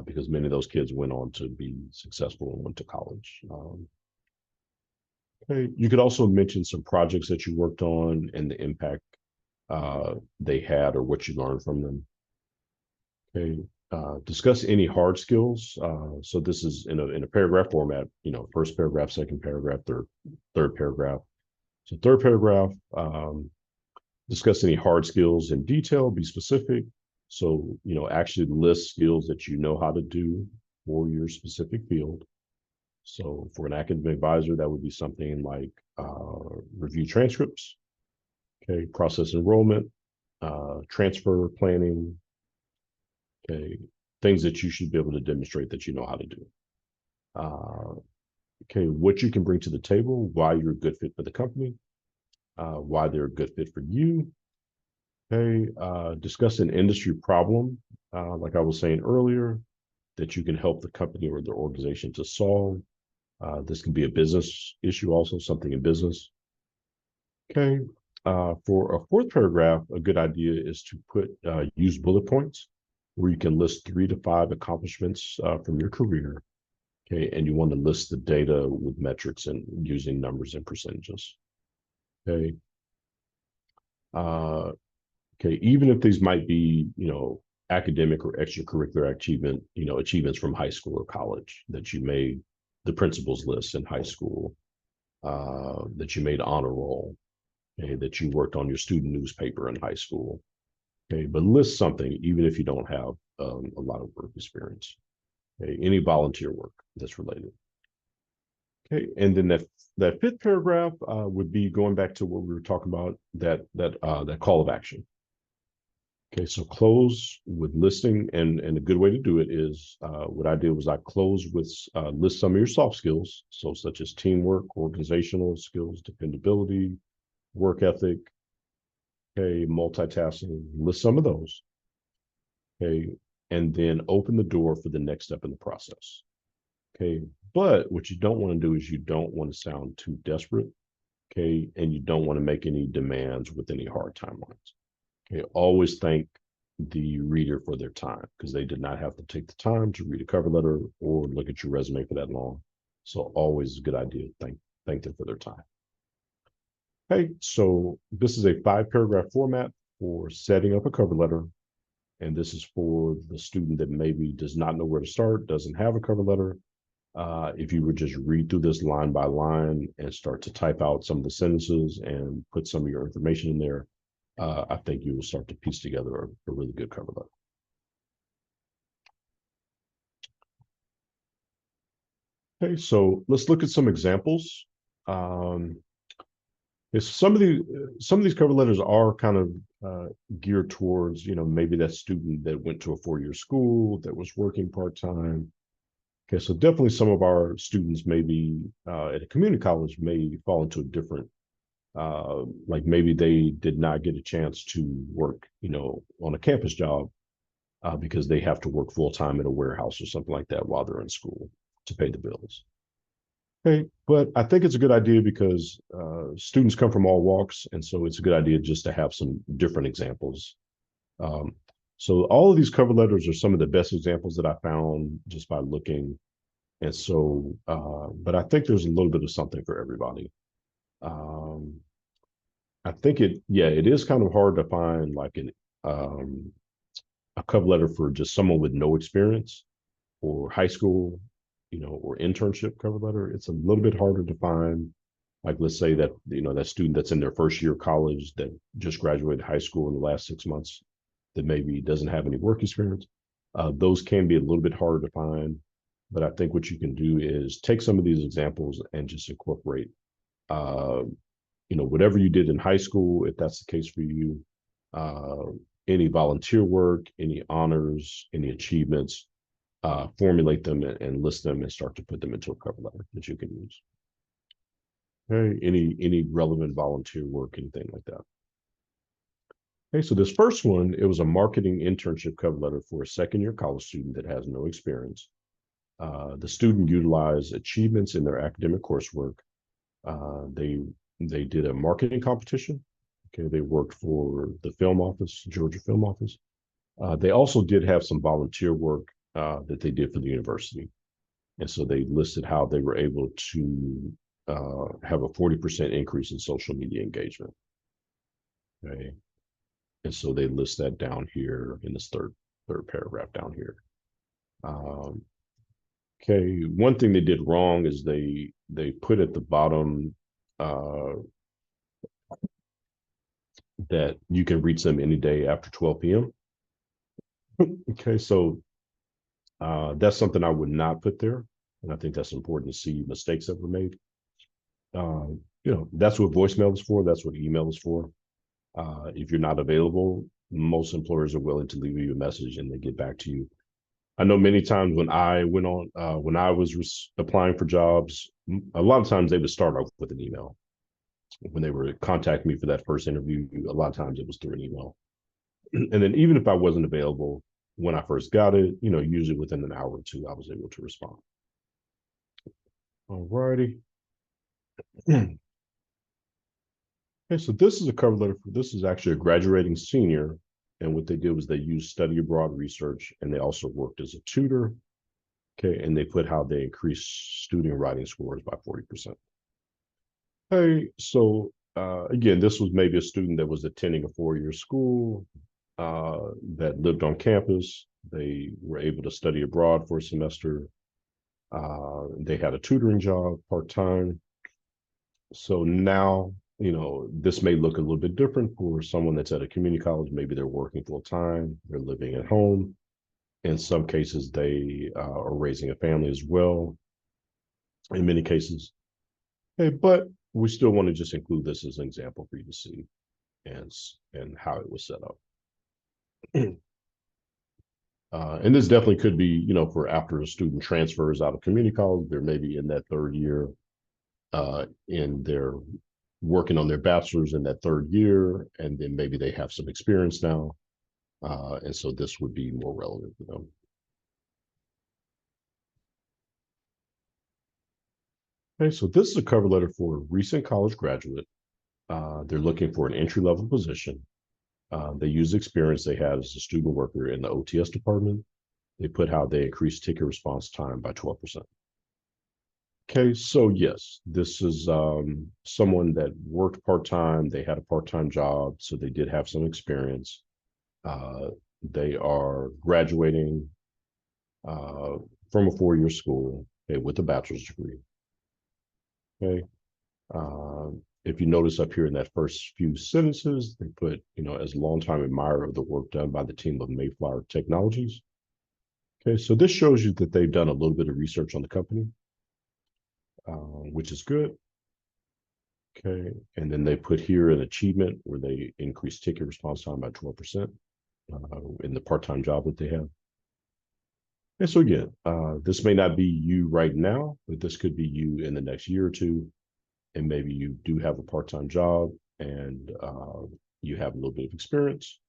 Because many of those kids went on to be successful and went to college. Okay. You could also mention some projects that you worked on and the impact they had or what you learned from them. Okay. Discuss any hard skills. So this is in a paragraph format, first paragraph, second paragraph, third paragraph. So third paragraph, discuss any hard skills in detail, be specific. So, actually list skills that you know how to do for your specific field. So for an academic advisor, that would be something like review transcripts, okay, process enrollment, transfer planning, okay, things that you should be able to demonstrate that you know how to do. Okay, what you can bring to the table, why you're a good fit for the company, why they're a good fit for you. Okay, discuss an industry problem, like I was saying earlier, that you can help the company or the organization to solve. This can be a business issue, also something in business. Okay, for a fourth paragraph, a good idea is to use bullet points where you can list 3 to 5 accomplishments from your career. Okay, and you want to list the data with metrics and using numbers and percentages. Okay. Okay, even if these might be, academic or extracurricular achievements from high school or college that you made the principal's list in high school, that you made honor roll, okay, that you worked on your student newspaper in high school. Okay, but list something even if you don't have a lot of work experience. Okay, any volunteer work that's related. Okay, and then that fifth paragraph would be going back to what we were talking about, that call of action. Okay, so close with listing, and a good way to do it is what I did was I close with list some of your soft skills, so such as teamwork, organizational skills, dependability, work ethic, okay, multitasking, list some of those. Okay, and then open the door for the next step in the process. Okay, but what you don't want to do is you don't want to sound too desperate. Okay, and you don't want to make any demands with any hard timelines. Okay, always thank the reader for their time because they did not have to take the time to read a cover letter or look at your resume for that long. So always a good idea to thank them for their time. Okay, so this is a 5-paragraph format for setting up a cover letter. And this is for the student that maybe does not know where to start, doesn't have a cover letter. If you would just read through this line by line and start to type out some of the sentences and put some of your information in there, I think you will start to piece together a really good cover letter. Okay, so let's look at some examples. Some of these cover letters are kind of geared towards, maybe that student that went to a 4-year school that was working part-time. Okay, so definitely some of our students maybe at a community college may fall into a different, like maybe they did not get a chance to work, on a campus job because they have to work full-time at a warehouse or something like that while they're in school to pay the bills. Okay, but I think it's a good idea because students come from all walks, and so it's a good idea just to have some different examples. So all of these cover letters are some of the best examples that I found just by looking. And so, but I think there's a little bit of something for everybody. I think it is kind of hard to find like a cover letter for just someone with no experience or high school, or internship cover letter. It's a little bit harder to find. Like, let's say that, that student that's in their first year of college that just graduated high school in the last 6 months that maybe doesn't have any work experience. Those can be a little bit harder to find. But I think what you can do is take some of these examples and just incorporate, whatever you did in high school, if that's the case for you, any volunteer work, any honors, any achievements, formulate them and list them and start to put them into a cover letter that you can use. Okay, any relevant volunteer work, anything like that. Okay, so this first one, it was a marketing internship cover letter for a second-year college student that has no experience. The student utilized achievements in their academic coursework. They did a marketing competition. Okay, they worked for the film office, Georgia Film Office. They also did have some volunteer work that they did for the university. And so they listed how they were able to have a 40% increase in social media engagement. Okay. And so they list that down here in this third paragraph down here. Okay, one thing they did wrong is they put at the bottom that you can reach them any day after 12 p.m. Okay, so that's something I would not put there. And I think that's important to see mistakes that were made. That's what voicemail is for. That's what email is for. If you're not available, most employers are willing to leave you a message and they get back to you. I know many times when I went on, when I was applying for jobs, a lot of times they would start off with an email. When they were contacting me for that first interview, a lot of times it was through an email. And then even if I wasn't available when I first got it, usually within an hour or two, I was able to respond. All righty. Okay, so this is a cover letter this is actually a graduating senior. And what they did was they used study abroad research, and they also worked as a tutor. Okay, and they put how they increased student writing scores by 40%. Hey, so again, this was maybe a student that was attending a 4-year school that lived on campus. They were able to study abroad for a semester. They had a tutoring job part-time. So now, this may look a little bit different for someone that's at a community college. Maybe they're working full-time, they're living at home. In some cases, they are raising a family as well, in many cases. Okay, but we still want to just include this as an example for you to see and how it was set up. And this definitely could be, for after a student transfers out of community college, they're maybe in that third year, and they're working on their bachelor's in that third year, and then maybe they have some experience now. And so this would be more relevant for them. Okay, so this is a cover letter for a recent college graduate. They're looking for an entry-level position. They use experience they had as a student worker in the OTS department. They put how they increased ticket response time by 12%. Okay, so yes, this is someone that worked part-time. They had a part-time job, so they did have some experience. They are graduating from a 4-year school, okay, with a bachelor's degree. Okay. If you notice up here in that first few sentences, they put, as a longtime admirer of the work done by the team of Mayflower Technologies. Okay, so this shows you that they've done a little bit of research on the company, which is good. Okay, and then they put here an achievement where they increased ticket response time by 12% in the part-time job that they have. And so again, this may not be you right now, but this could be you in the next year or two. And maybe you do have a part-time job and you have a little bit of experience.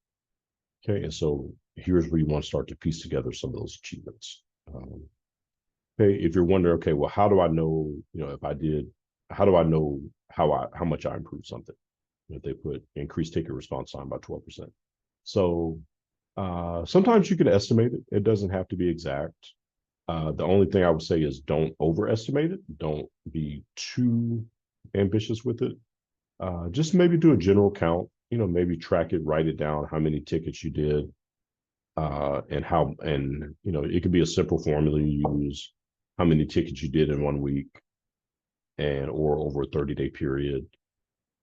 Okay, and so here's where you want to start to piece together some of those achievements. Okay, if you're wondering, okay, well, how do I know, if I did, how do I know how much I improved something? If they put increased ticket response time by 12%. So sometimes you can estimate it. It doesn't have to be exact. The only thing I would say is don't overestimate it. Don't be too ambitious with it. Just maybe do a general count, maybe track it, write it down, how many tickets you did, and it could be a simple formula you use, how many tickets you did in 1 week or over a 30-day period.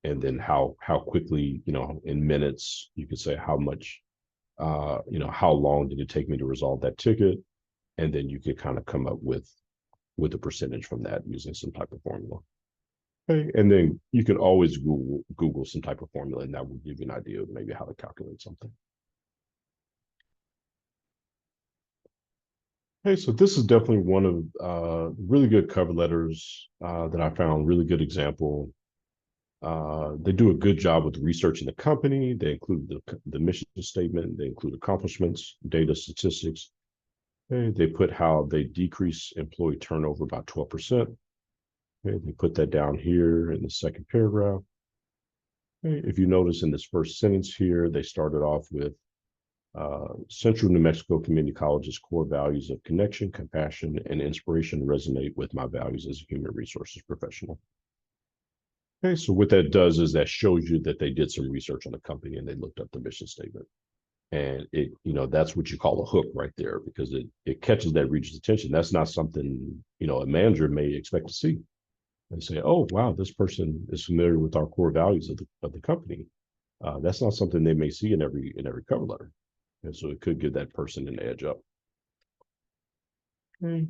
And then how quickly, in minutes, you could say how much, how long did it take me to resolve that ticket? And then you could kind of come up with a percentage from that using some type of formula. Okay, and then you can always Google some type of formula, and that will give you an idea of maybe how to calculate something. Okay, so this is definitely one of really good cover letters that I found, really good example. They do a good job with researching the company. They include the mission statement. They include accomplishments, data, statistics. Okay, they put how they decrease employee turnover by 12%. Okay, they put that down here in the second paragraph. Okay, if you notice in this first sentence here, they started off with Central New Mexico Community College's core values of connection, compassion, and inspiration resonate with my values as a human resources professional. Okay, so what that does is that shows you that they did some research on the company and they looked up the mission statement. And it, that's what you call a hook right there, because it catches that reader's attention. That's not something, a manager may expect to see and say, oh, wow, this person is familiar with our core values of the company. That's not something they may see in every cover letter. And so it could give that person an edge up. Okay.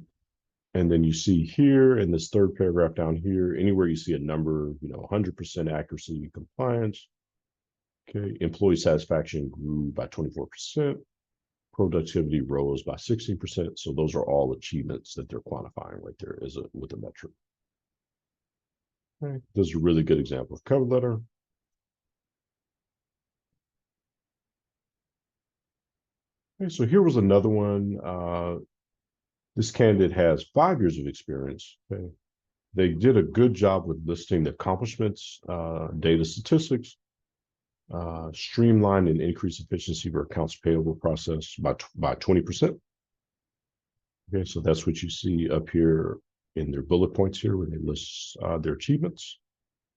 And then you see here in this third paragraph down here, anywhere you see a number, 100% accuracy compliance. Okay. Employee satisfaction grew by 24%. Productivity rose by 16%. So those are all achievements that they're quantifying right there with a metric. Okay. This is a really good example of cover letter. Okay, so here was another one. This candidate has 5 years of experience. Okay. They did a good job with listing the accomplishments, data statistics, streamline and increase efficiency for accounts payable process by 20%. Okay, so that's what you see up here in their bullet points here when they list their achievements.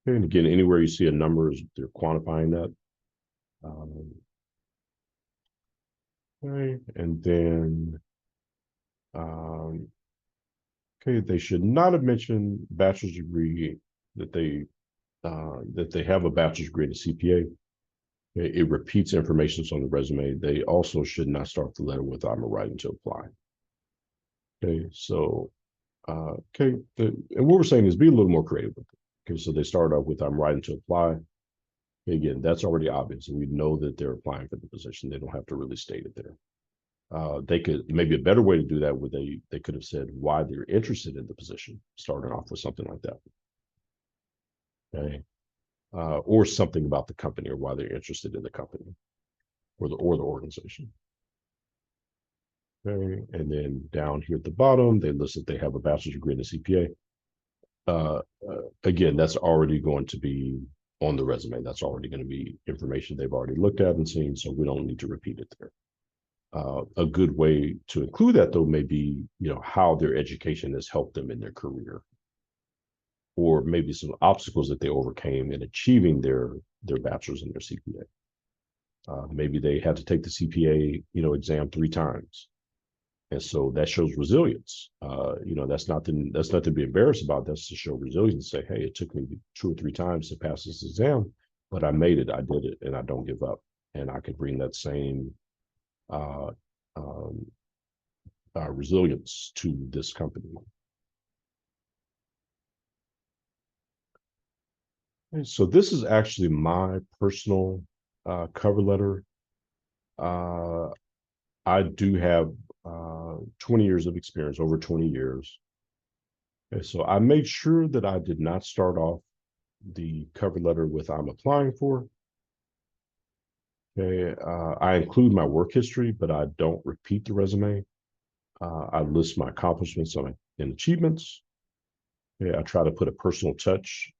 Okay, and again, anywhere you see a number, they're quantifying that. Okay, and then okay, they should not have mentioned bachelor's degree, that they have a bachelor's degree in CPA. It repeats information on the resume. They also should not start the letter with "I'm writing to apply." Okay, so okay, and what we're saying is be a little more creative with it. Okay, so they start off with "I'm writing to apply." Again, that's already obvious, and we know that they're applying for the position. They don't have to really state it there. They could, maybe a better way to do that would they could have said why they're interested in the position, starting off with something like that. Okay. Or something about the company or why they're interested in the company or the organization. Okay, and then down here at the bottom, they list that they have a bachelor's degree in the CPA. Again, that's already going to be on the resume. That's already going to be information they've already looked at and seen, so we don't need to repeat it there. A good way to include that, though, may be, how their education has helped them in their career, or maybe some obstacles that they overcame in achieving their bachelor's and their CPA. Maybe they had to take the CPA, exam 3 times, and so that shows resilience. That's nothing to be embarrassed about. That's to show resilience. Say, hey, it took me 2 or 3 times to pass this exam, but I made it. I did it, and I don't give up. And I could bring that same resilience to this company. And so this is actually my personal cover letter. I do have 20 years of experience, over 20 years. And so I made sure that I did not start off the cover letter with "I'm applying for." Okay, I include my work history, but I don't repeat the resume. I list my accomplishments and achievements. Okay, I try to put a personal touch.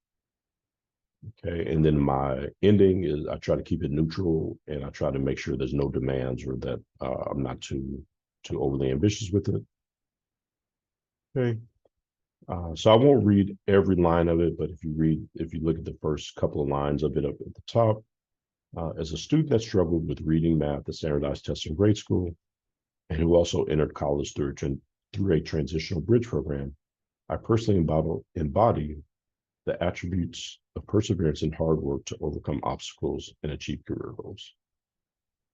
Okay, and then my ending is I try to keep it neutral, and I try to make sure there's no demands or that I'm not too overly ambitious with it. Okay, so I won't read every line of it, but if you look at the first couple of lines of it up at the top, as a student that struggled with reading, math, and standardized tests in grade school, and who also entered college through a transitional bridge program, I personally embody the attributes of perseverance and hard work to overcome obstacles and achieve career goals.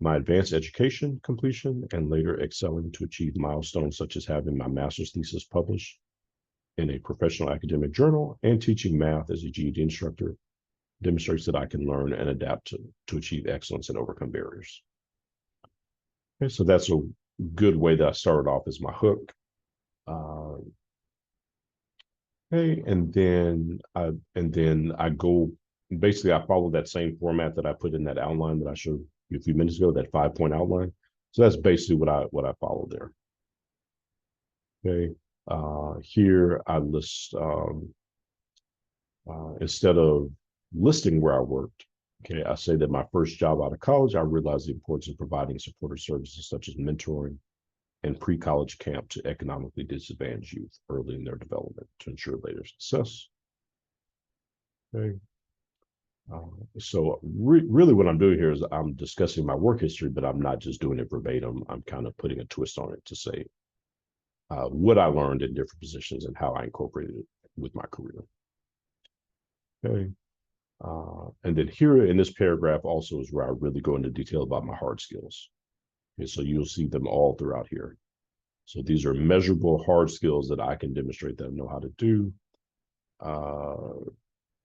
My advanced education completion and later excelling to achieve milestones such as having my master's thesis published in a professional academic journal and teaching math as a GED instructor demonstrates that I can learn and adapt to achieve excellence and overcome barriers. Okay, so that's a good way that I started off as my hook. Okay, and then I go, basically I follow that same format that I put in that outline that I showed you a few minutes ago, that 5-point outline. So that's basically what I follow there. Okay, here I list instead of listing where I worked. Okay, I say that my first job out of college, I realized the importance of providing supportive services such as mentoring and pre-college camp to economically disadvantaged youth early in their development to ensure later success. Okay. So really what I'm doing here is I'm discussing my work history, but I'm not just doing it verbatim. I'm kind of putting a twist on it to say what I learned in different positions and how I incorporated it with my career. Okay. And then here in this paragraph also is where I really go into detail about my hard skills. Okay, so you'll see them all throughout here. So these are measurable hard skills that I can demonstrate that I know how to do.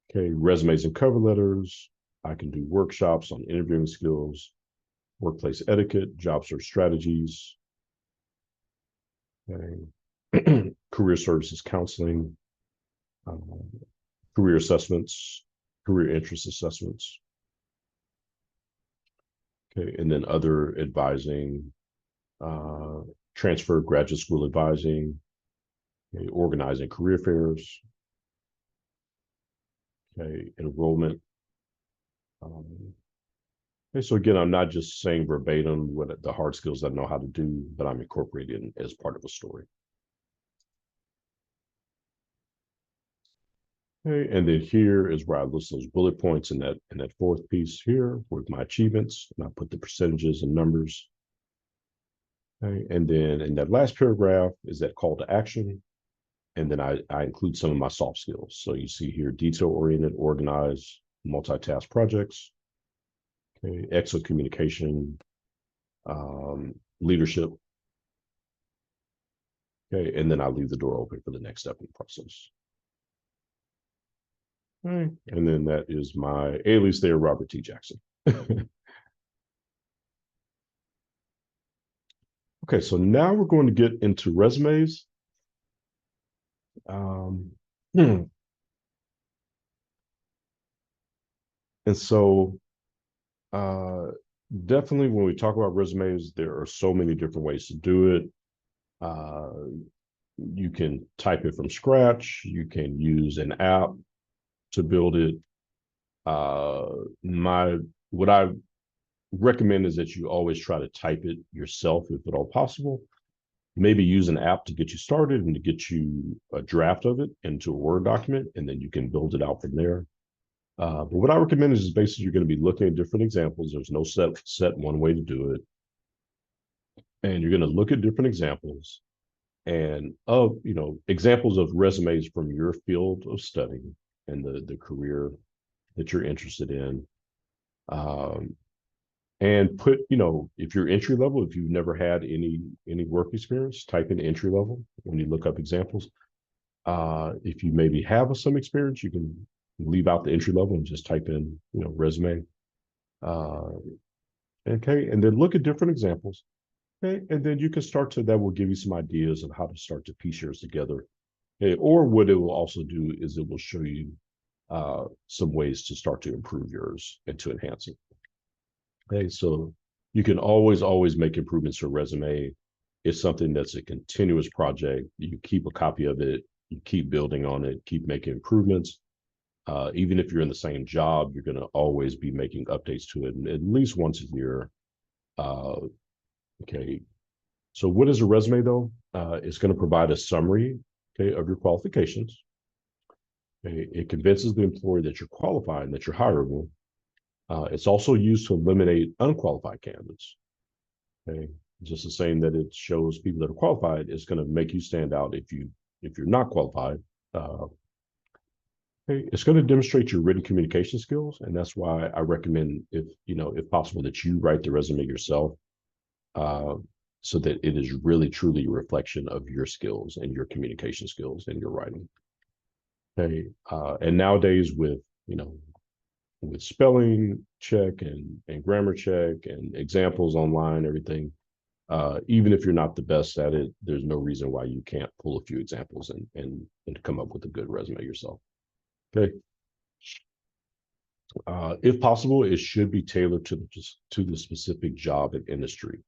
Okay, resumes and cover letters. I can do workshops on interviewing skills, workplace etiquette, job search strategies, okay. Career services counseling, career assessments, career interest assessments. Okay, and then other advising, transfer graduate school advising, okay, organizing career fairs, okay, enrollment. Okay, so again, I'm not just saying verbatim what the hard skills I know how to do, but I'm incorporating as part of a story. Okay, and then here is where I list those bullet points in that fourth piece here with my achievements, and I put the percentages and numbers. Okay, and then in that last paragraph is that call to action, and then I include some of my soft skills. So you see here, detail-oriented, organized, multitask projects, okay, excellent communication, leadership. Okay, and then I leave the door open for the next step in the process. Okay. And then that is my alias there, Robert T. Jackson. Okay, so now we're going to get into resumes. And so definitely when we talk about resumes, there are so many different ways to do it. You can type it from scratch. You can use an app to build it. What I recommend is that you always try to type it yourself if at all possible. Maybe use an app to get you started and to get you a draft of it into a Word document, and then you can build it out from there. But what I recommend is basically you're going to be looking at different examples. There's no set one way to do it. And you're going to look at different examples and examples of resumes from your field of study and the career that you're interested in. And put, if you're entry level, if you've never had any work experience, type in entry level when you look up examples. If you maybe have some experience, you can leave out the entry level and just type in, resume. Okay, and then look at different examples. Okay, and then you can that will give you some ideas of how to start to piece yours together. Okay, or what it will also do is it will show you some ways to start to improve yours and to enhance it. Okay, so you can always make improvements to a resume. It's something that's a continuous project. You keep a copy of it, you keep building on it, keep making improvements. Even if you're in the same job, you're going to always be making updates to it at least once a year. Okay, so what is a resume though? It's going to provide a summary, okay, of your qualifications. Okay, it convinces the employer that you're qualified and that you're hireable. It's also used to eliminate unqualified candidates. Okay, just the same that it shows people that are qualified, it's going to make you stand out if you're not qualified. Okay, it's going to demonstrate your written communication skills, and that's why I recommend, if possible, that you write the resume yourself, so that it is really truly a reflection of your skills and your communication skills and your writing. Okay, and nowadays with spelling check and grammar check and examples online, everything, even if you're not the best at it, there's no reason why you can't pull a few examples and come up with a good resume yourself. Okay. If possible, it should be tailored to the specific job and industry.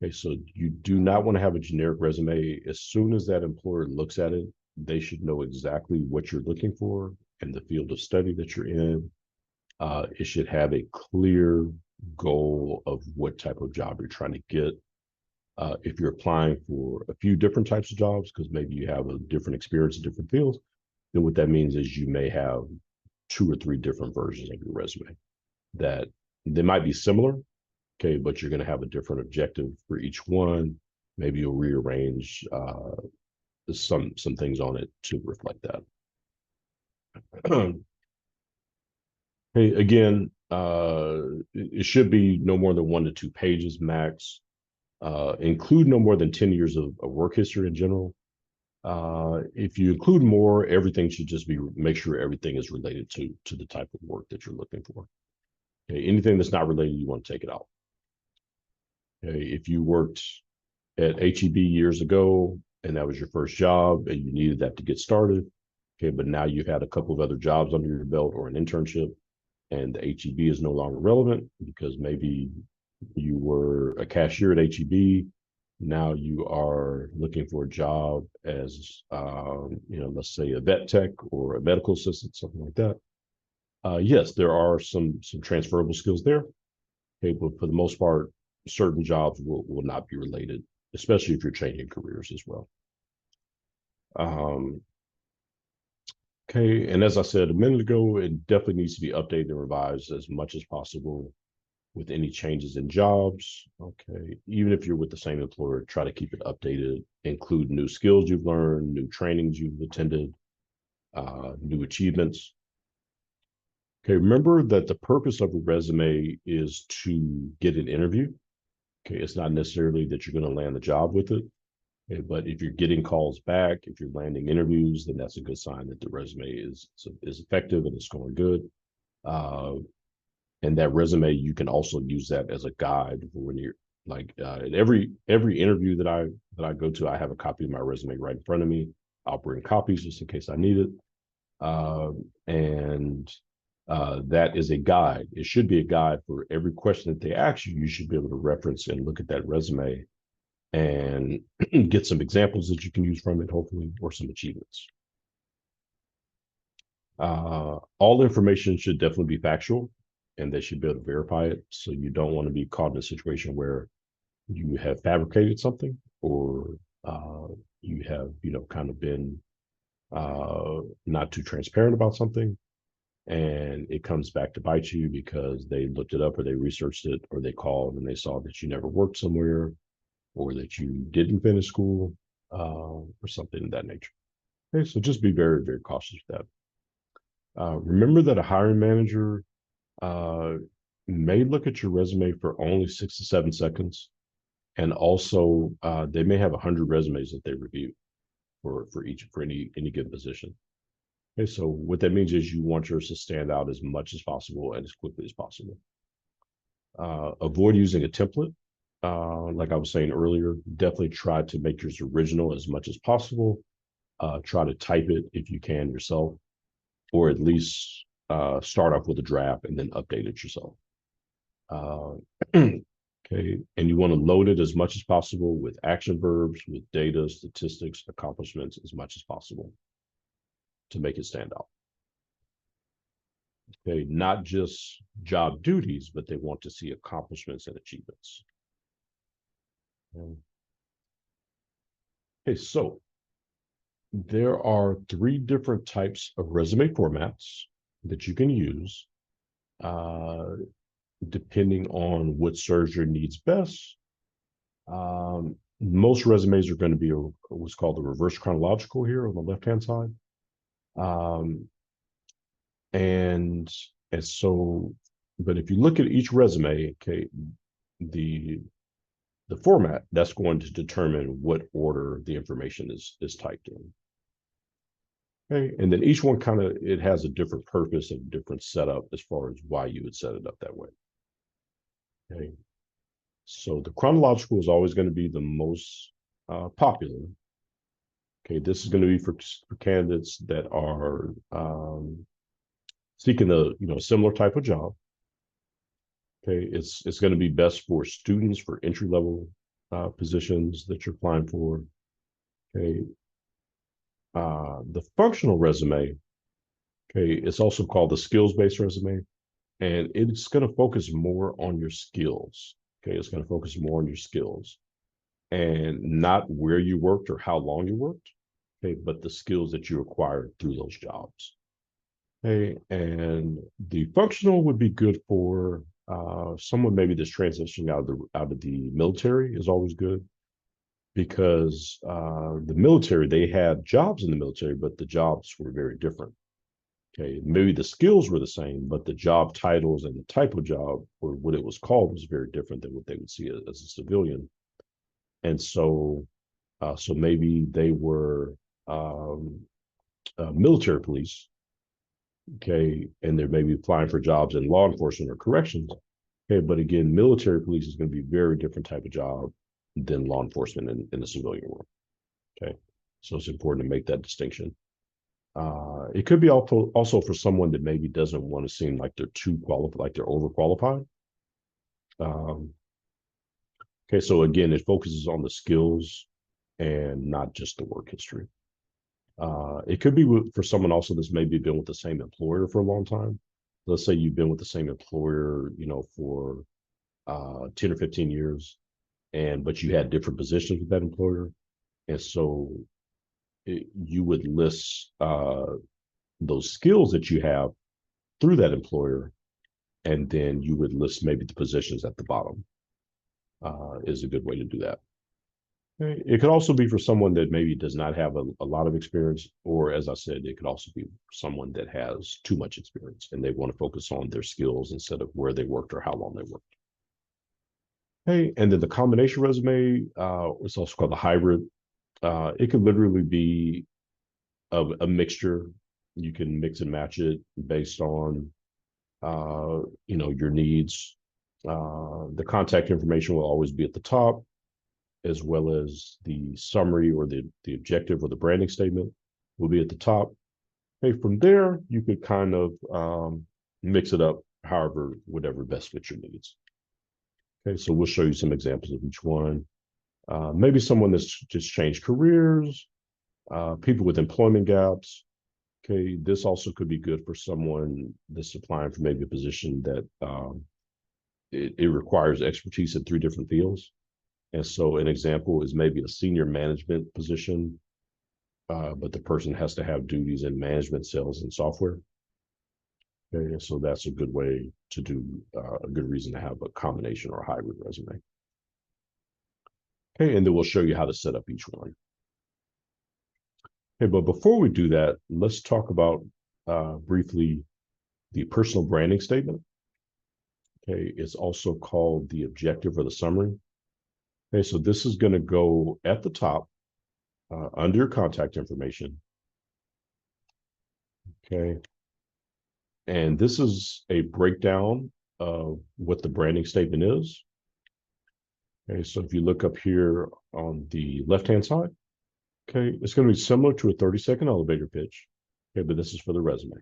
Okay, so you do not want to have a generic resume. As soon as that employer looks at it, they should know exactly what you're looking for and the field of study that you're in. It should have a clear goal of what type of job you're trying to get. If you're applying for a few different types of jobs, because maybe you have a different experience in different fields, then what that means is you may have 2 or 3 different versions of your resume that they might be similar, okay, but you're going to have a different objective for each one. Maybe you'll rearrange some things on it to reflect that. Hey, again, it should be no more than 1 to 2 pages max. Include no more than 10 years of work history in general. If you include more, everything should just be, make sure everything is related to the type of work that you're looking for. Okay, anything that's not related, you want to take it out. Okay, if you worked at HEB years ago and that was your first job and you needed that to get started, okay, but now you've had a couple of other jobs under your belt or an internship, and the HEB is no longer relevant because maybe you were a cashier at HEB. Now you are looking for a job as, let's say a vet tech or a medical assistant, something like that. Yes, there are some transferable skills there. Okay, but for the most part, certain jobs will not be related, especially if you're changing careers as well. Okay, and as I said a minute ago, it definitely needs to be updated and revised as much as possible with any changes in jobs. Okay, even if you're with the same employer, try to keep it updated, include new skills you've learned, new trainings you've attended, new achievements. Okay, remember that the purpose of a resume is to get an interview. Okay, it's not necessarily that you're going to land the job with it. Okay, but if you're getting calls back, if you're landing interviews, then that's a good sign that the resume is effective and it's going good. And that resume, you can also use that as a guide for when you're like at every interview that I go to, I have a copy of my resume right in front of me. I'll bring copies just in case I need it. And that is a guide. It should be a guide for every question that they ask you. You should be able to reference and look at that resume and get some examples that you can use from it, hopefully, or some achievements. All information should definitely be factual, and they should be able to verify it. So you don't want to be caught in a situation where you have fabricated something, or you have, kind of been not too transparent about something, and it comes back to bite you because they looked it up or they researched it or they called and they saw that you never worked somewhere or that you didn't finish school or something of that nature. Okay, so just be very, very cautious with that. Remember that a hiring manager may look at your resume for only 6 to 7 seconds, and also they may have 100 resumes that they review for any given position. Okay, so what that means is you want yours to stand out as much as possible and as quickly as possible. Avoid using a template. Like I was saying earlier, definitely try to make yours original as much as possible. Try to type it if you can yourself, or at least start off with a draft and then update it yourself. Okay, and you want to load it as much as possible with action verbs, with data, statistics, accomplishments as much as possible to make it stand out. Okay, not just job duties, but they want to see accomplishments and achievements. Okay, so there are 3 different types of resume formats that you can use depending on what serves your needs best. Most resumes are going to be what's called the reverse chronological here on the left-hand side. And so, but if you look at each resume, okay, the format, that's going to determine what order the information is typed in. Okay, and then each one it has a different purpose and different setup as far as why you would set it up that way. Okay, so the chronological is always going to be the most popular. Okay, this is going to be for candidates that are seeking a similar type of job. Okay, it's going to be best for students for entry level positions that you're applying for. Okay, the functional resume, okay, it's also called the skills-based resume, and it's going to focus more on your skills. Okay, it's going to focus more on your skills and not where you worked or how long you worked, okay, but the skills that you acquired through those jobs. Okay, and the functional would be good for someone maybe that's transitioning out of the military is always good because the military, they had jobs in the military, but the jobs were very different. Okay, maybe the skills were the same, but the job titles and the type of job or what it was called was very different than what they would see as a civilian. And so maybe they were um, military police, okay, and they're maybe applying for jobs in law enforcement or corrections. Okay, but again, military police is going to be a very different type of job than law enforcement in the civilian world. Okay, so it's important to make that distinction. It could be also for someone that maybe doesn't want to seem like they're too qualified, like they're overqualified. Um, okay, so again, it focuses on the skills and not just the work history. It could be for someone also that's maybe been with the same employer for a long time. Let's say you've been with the same employer, for 10 or 15 years, but you had different positions with that employer. And so you would list those skills that you have through that employer, and then you would list maybe the positions at the bottom is a good way to do that. It could also be for someone that maybe does not have a lot of experience, or as I said, it could also be someone that has too much experience and they want to focus on their skills instead of where they worked or how long they worked. Hey, and then the combination resume, it's also called the hybrid. It could literally be a mixture. You can mix and match it based on your needs. The contact information will always be at the top, as well as the summary or the objective or the branding statement will be at the top. Hey, from there, you could kind of mix it up however, whatever best fits your needs. Okay, so we'll show you some examples of each one. Maybe someone that's just changed careers, people with employment gaps. Okay, this also could be good for someone that's applying for maybe a position that it requires expertise in 3 different fields. And so an example is maybe a senior management position, but the person has to have duties in management, sales, and software. Okay, so that's a good way to do a good reason to have a combination or a hybrid resume. Okay, and then we'll show you how to set up each one. Okay, but before we do that, let's talk about briefly the personal branding statement. Okay, it's also called the objective or the summary. Okay, so this is going to go at the top under your contact information. Okay, and this is a breakdown of what the branding statement is. Okay, so if you look up here on the left-hand side, okay, it's going to be similar to a 30-second elevator pitch. Okay, but this is for the resume.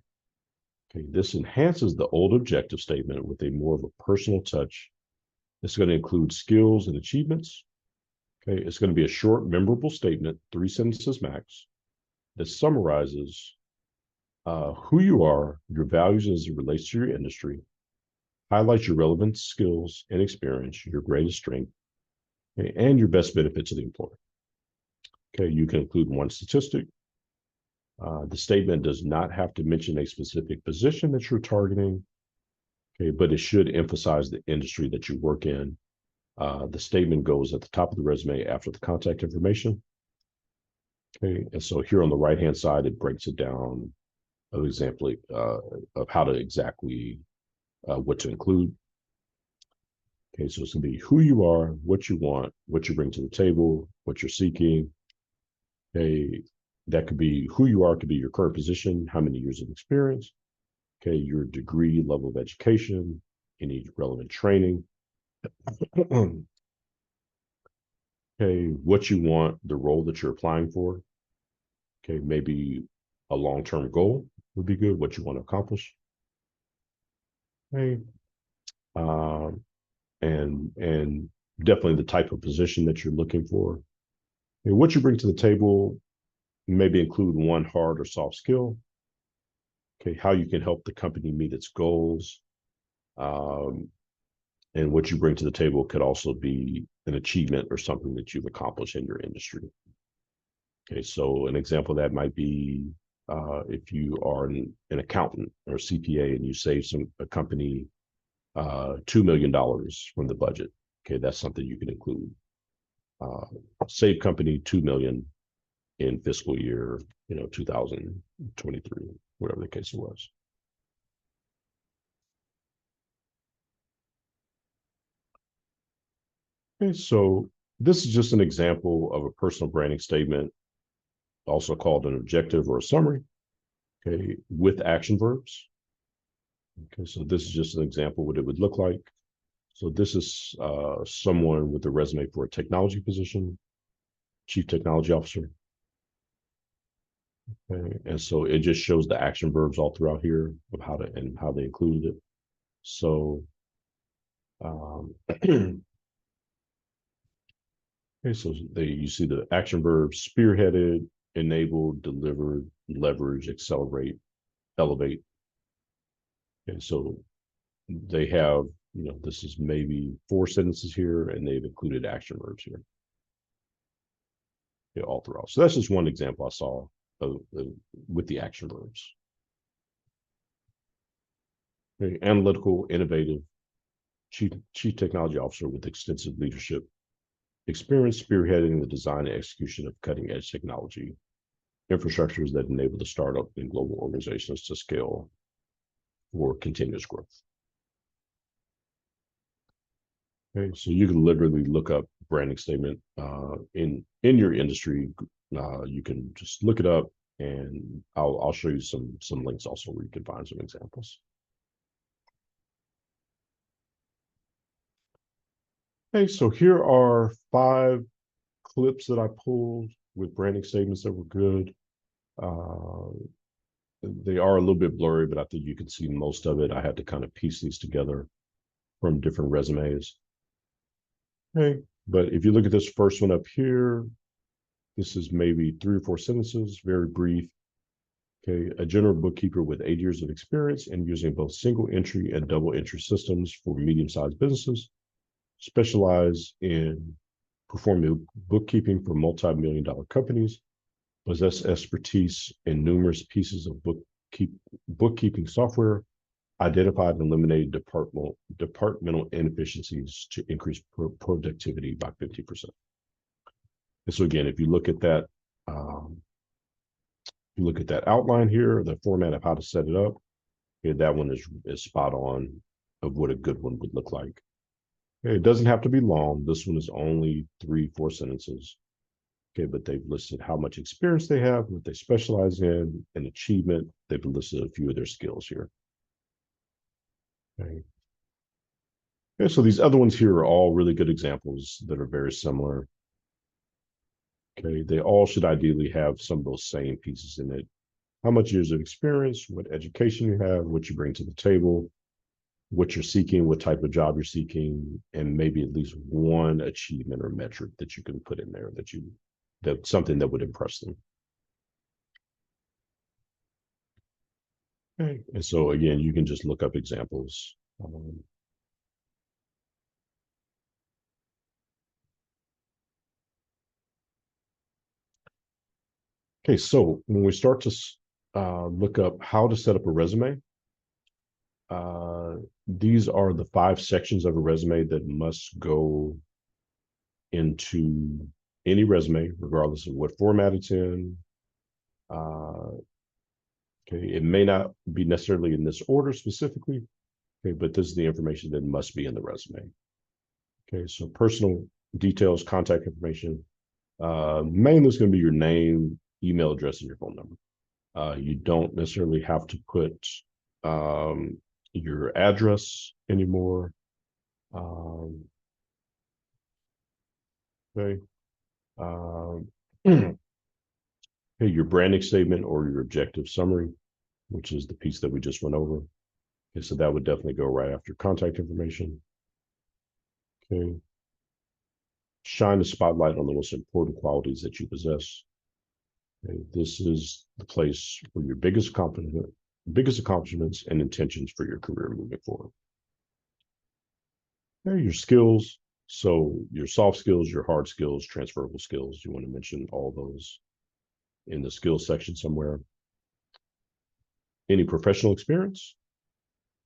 Okay, this enhances the old objective statement with a more of a personal touch. It's going to include skills and achievements. Okay, it's going to be a short, memorable statement, 3 sentences max, that summarizes who you are, your values as it relates to your industry, highlights your relevant skills and experience, your greatest strength, okay, and your best benefit to the employer. Okay, you can include one statistic. The statement does not have to mention a specific position that you're targeting, okay, but it should emphasize the industry that you work in. The statement goes at the top of the resume after the contact information. Okay, and so here on the right-hand side, it breaks it down an example of how to exactly what to include. Okay, so it's going to be who you are, what you want, what you bring to the table, what you're seeking. Okay, that could be who you are, could be your current position, how many years of experience. Okay, your degree, level of education, any relevant training. Okay, what you want, the role that you're applying for. Okay, maybe a long-term goal would be good, what you want to accomplish. Okay, and definitely the type of position that you're looking for. And what you bring to the table, maybe include one hard or soft skill. Okay, how you can help the company meet its goals. And what you bring to the table could also be an achievement or something that you've accomplished in your industry. Okay, so an example of that might be if you are an accountant or a CPA and you save a company $2 million from the budget, okay, that's something you can include. Save company 2 million in fiscal year 2023, whatever the case was. Okay, so this is just an example of a personal branding statement, also called an objective or a summary, okay, with action verbs. Okay, so this is just an example of what it would look like. So this is someone with a resume for a technology position, chief technology officer. Okay, and so it just shows the action verbs all throughout here of how they included it. So okay, so you see the action verbs: spearheaded, enabled, delivered, leverage, accelerate, elevate. And so they have, this is maybe 4 sentences here, and they've included action verbs here, all throughout. So that's just one example I saw with the action verbs. Okay, analytical, innovative, chief technology officer with extensive leadership experience spearheading the design and execution of cutting edge technology infrastructures that enable the startup and global organizations to scale for continuous growth. Okay, so you can literally look up branding statement in your industry. You can just look it up, and I'll show you some links also where you can find some examples. Okay, so here are 5 clips that I pulled with branding statements that were good. They are a little bit blurry, but I think you can see most of it. I had to kind of piece these together from different resumes. Okay, but if you look at this first one up here, this is maybe 3 or 4 sentences, very brief. Okay, a general bookkeeper with 8 years of experience and using both single entry and double entry systems for medium-sized businesses, specialize in performing bookkeeping for multi-million-dollar companies, possess expertise in numerous pieces of bookkeeping software, identified and eliminated departmental inefficiencies to increase productivity by 50%. And so again, if you look at that, outline here, the format of how to set it up, okay, that one is spot on of what a good one would look like. Okay, it doesn't have to be long. This one is only 3-4 sentences. Okay, but they've listed how much experience they have, what they specialize in, and achievement. They've listed a few of their skills here. Okay. Okay, so these other ones here are all really good examples that are very similar. Okay, they all should ideally have some of those same pieces in it. How much years of experience, what education you have, what you bring to the table, what you're seeking, what type of job you're seeking, and maybe at least one achievement or metric that you can put in there that's something that would impress them. Okay. And so again, you can just look up examples. Okay, so when we start to look up how to set up a resume, these are the 5 sections of a resume that must go into any resume, regardless of what format it's in. Okay, it may not be necessarily in this order specifically, okay, but this is the information that must be in the resume. Okay, so personal details, contact information. Mainly it's going to be your name, email address, and your phone number. You don't necessarily have to put your address anymore. Okay. Hey, your branding statement or your objective summary, which is the piece that we just went over. Okay, so that would definitely go right after contact information. Okay. Shine the spotlight on the most important qualities that you possess. Okay, this is the place for your biggest accomplishments and intentions for your career moving forward. Okay, your skills. So your soft skills, your hard skills, transferable skills. You want to mention all those in the skills section somewhere. any professional experience.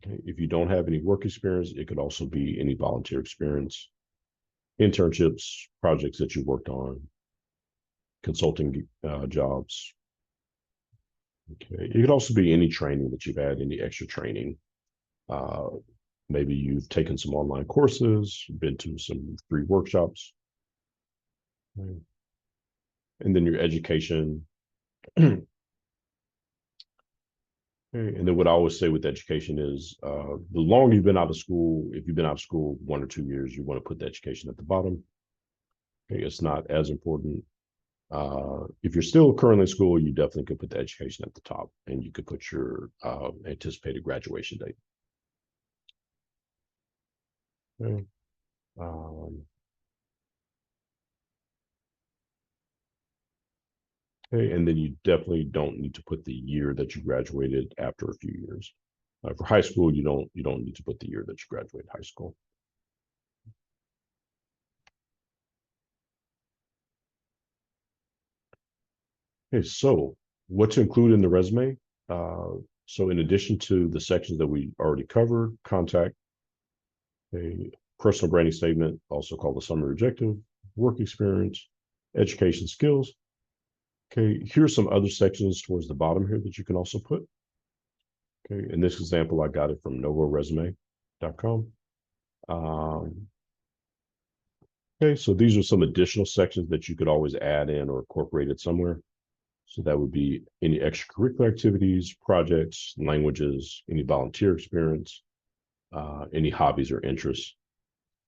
Okay. If you don't have any work experience, it could also be any volunteer experience, internships, projects that you worked on, consulting jobs. Okay. It could also be any training that you've had, any extra training. Uh, Maybe you've taken some online courses, been to some free workshops. Okay. And then your education. Okay. And then what I always say with education is the longer you've been out of school, if you've been out of school 1 or 2 years, you want to put the education at the bottom. Okay. It's not as important. If you're still currently in school, you definitely could put the education at the top, and you could put your anticipated graduation date. Okay. Okay, and then you definitely don't need to put the year that you graduated after a few years. For high school, you don't need to put the year that you graduated high school. Okay, so what to include in the resume? So in addition to the sections that we already covered, contact, a personal branding statement, also called the summary objective, work experience, education skills. Okay, here's some other sections towards the bottom here that you can also put. Okay, in this example, I got it from novoresume.com. Okay, so these are some additional sections that you could always add in or incorporate it somewhere. So that would be any extracurricular activities, projects, languages, any volunteer experience, any hobbies or interests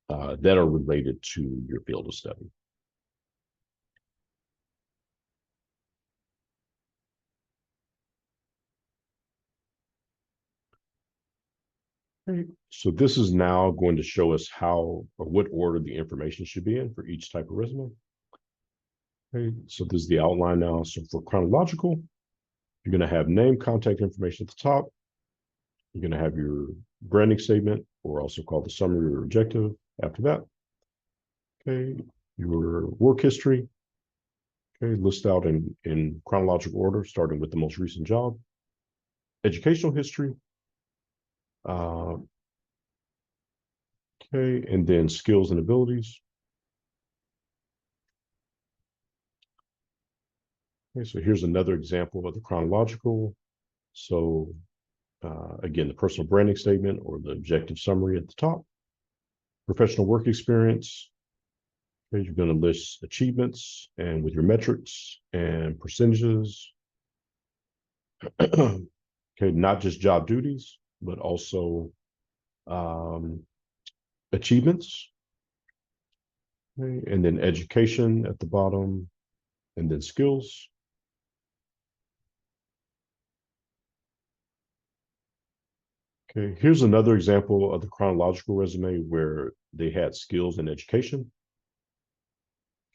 that are related to your field of study. Okay, so this is now going to show us how or what order the information should be in for each type of resume. Okay, so this is the outline now. So for chronological, you're going to have name, contact information at the top. You're going to have your branding statement, or also called the summary or objective after that. Okay, your work history. Okay, list out in chronological order, starting with the most recent job. Educational history. Uh, okay, and then skills and abilities. Okay, so here's another example of the chronological. So again, the personal branding statement or the objective summary at the top. Professional work experience. Okay, you're going to list achievements and with your metrics and percentages. Okay, not just job duties, but also achievements. Okay, and then education at the bottom, and then skills. Okay, here's another example of the chronological resume where they had skills and education.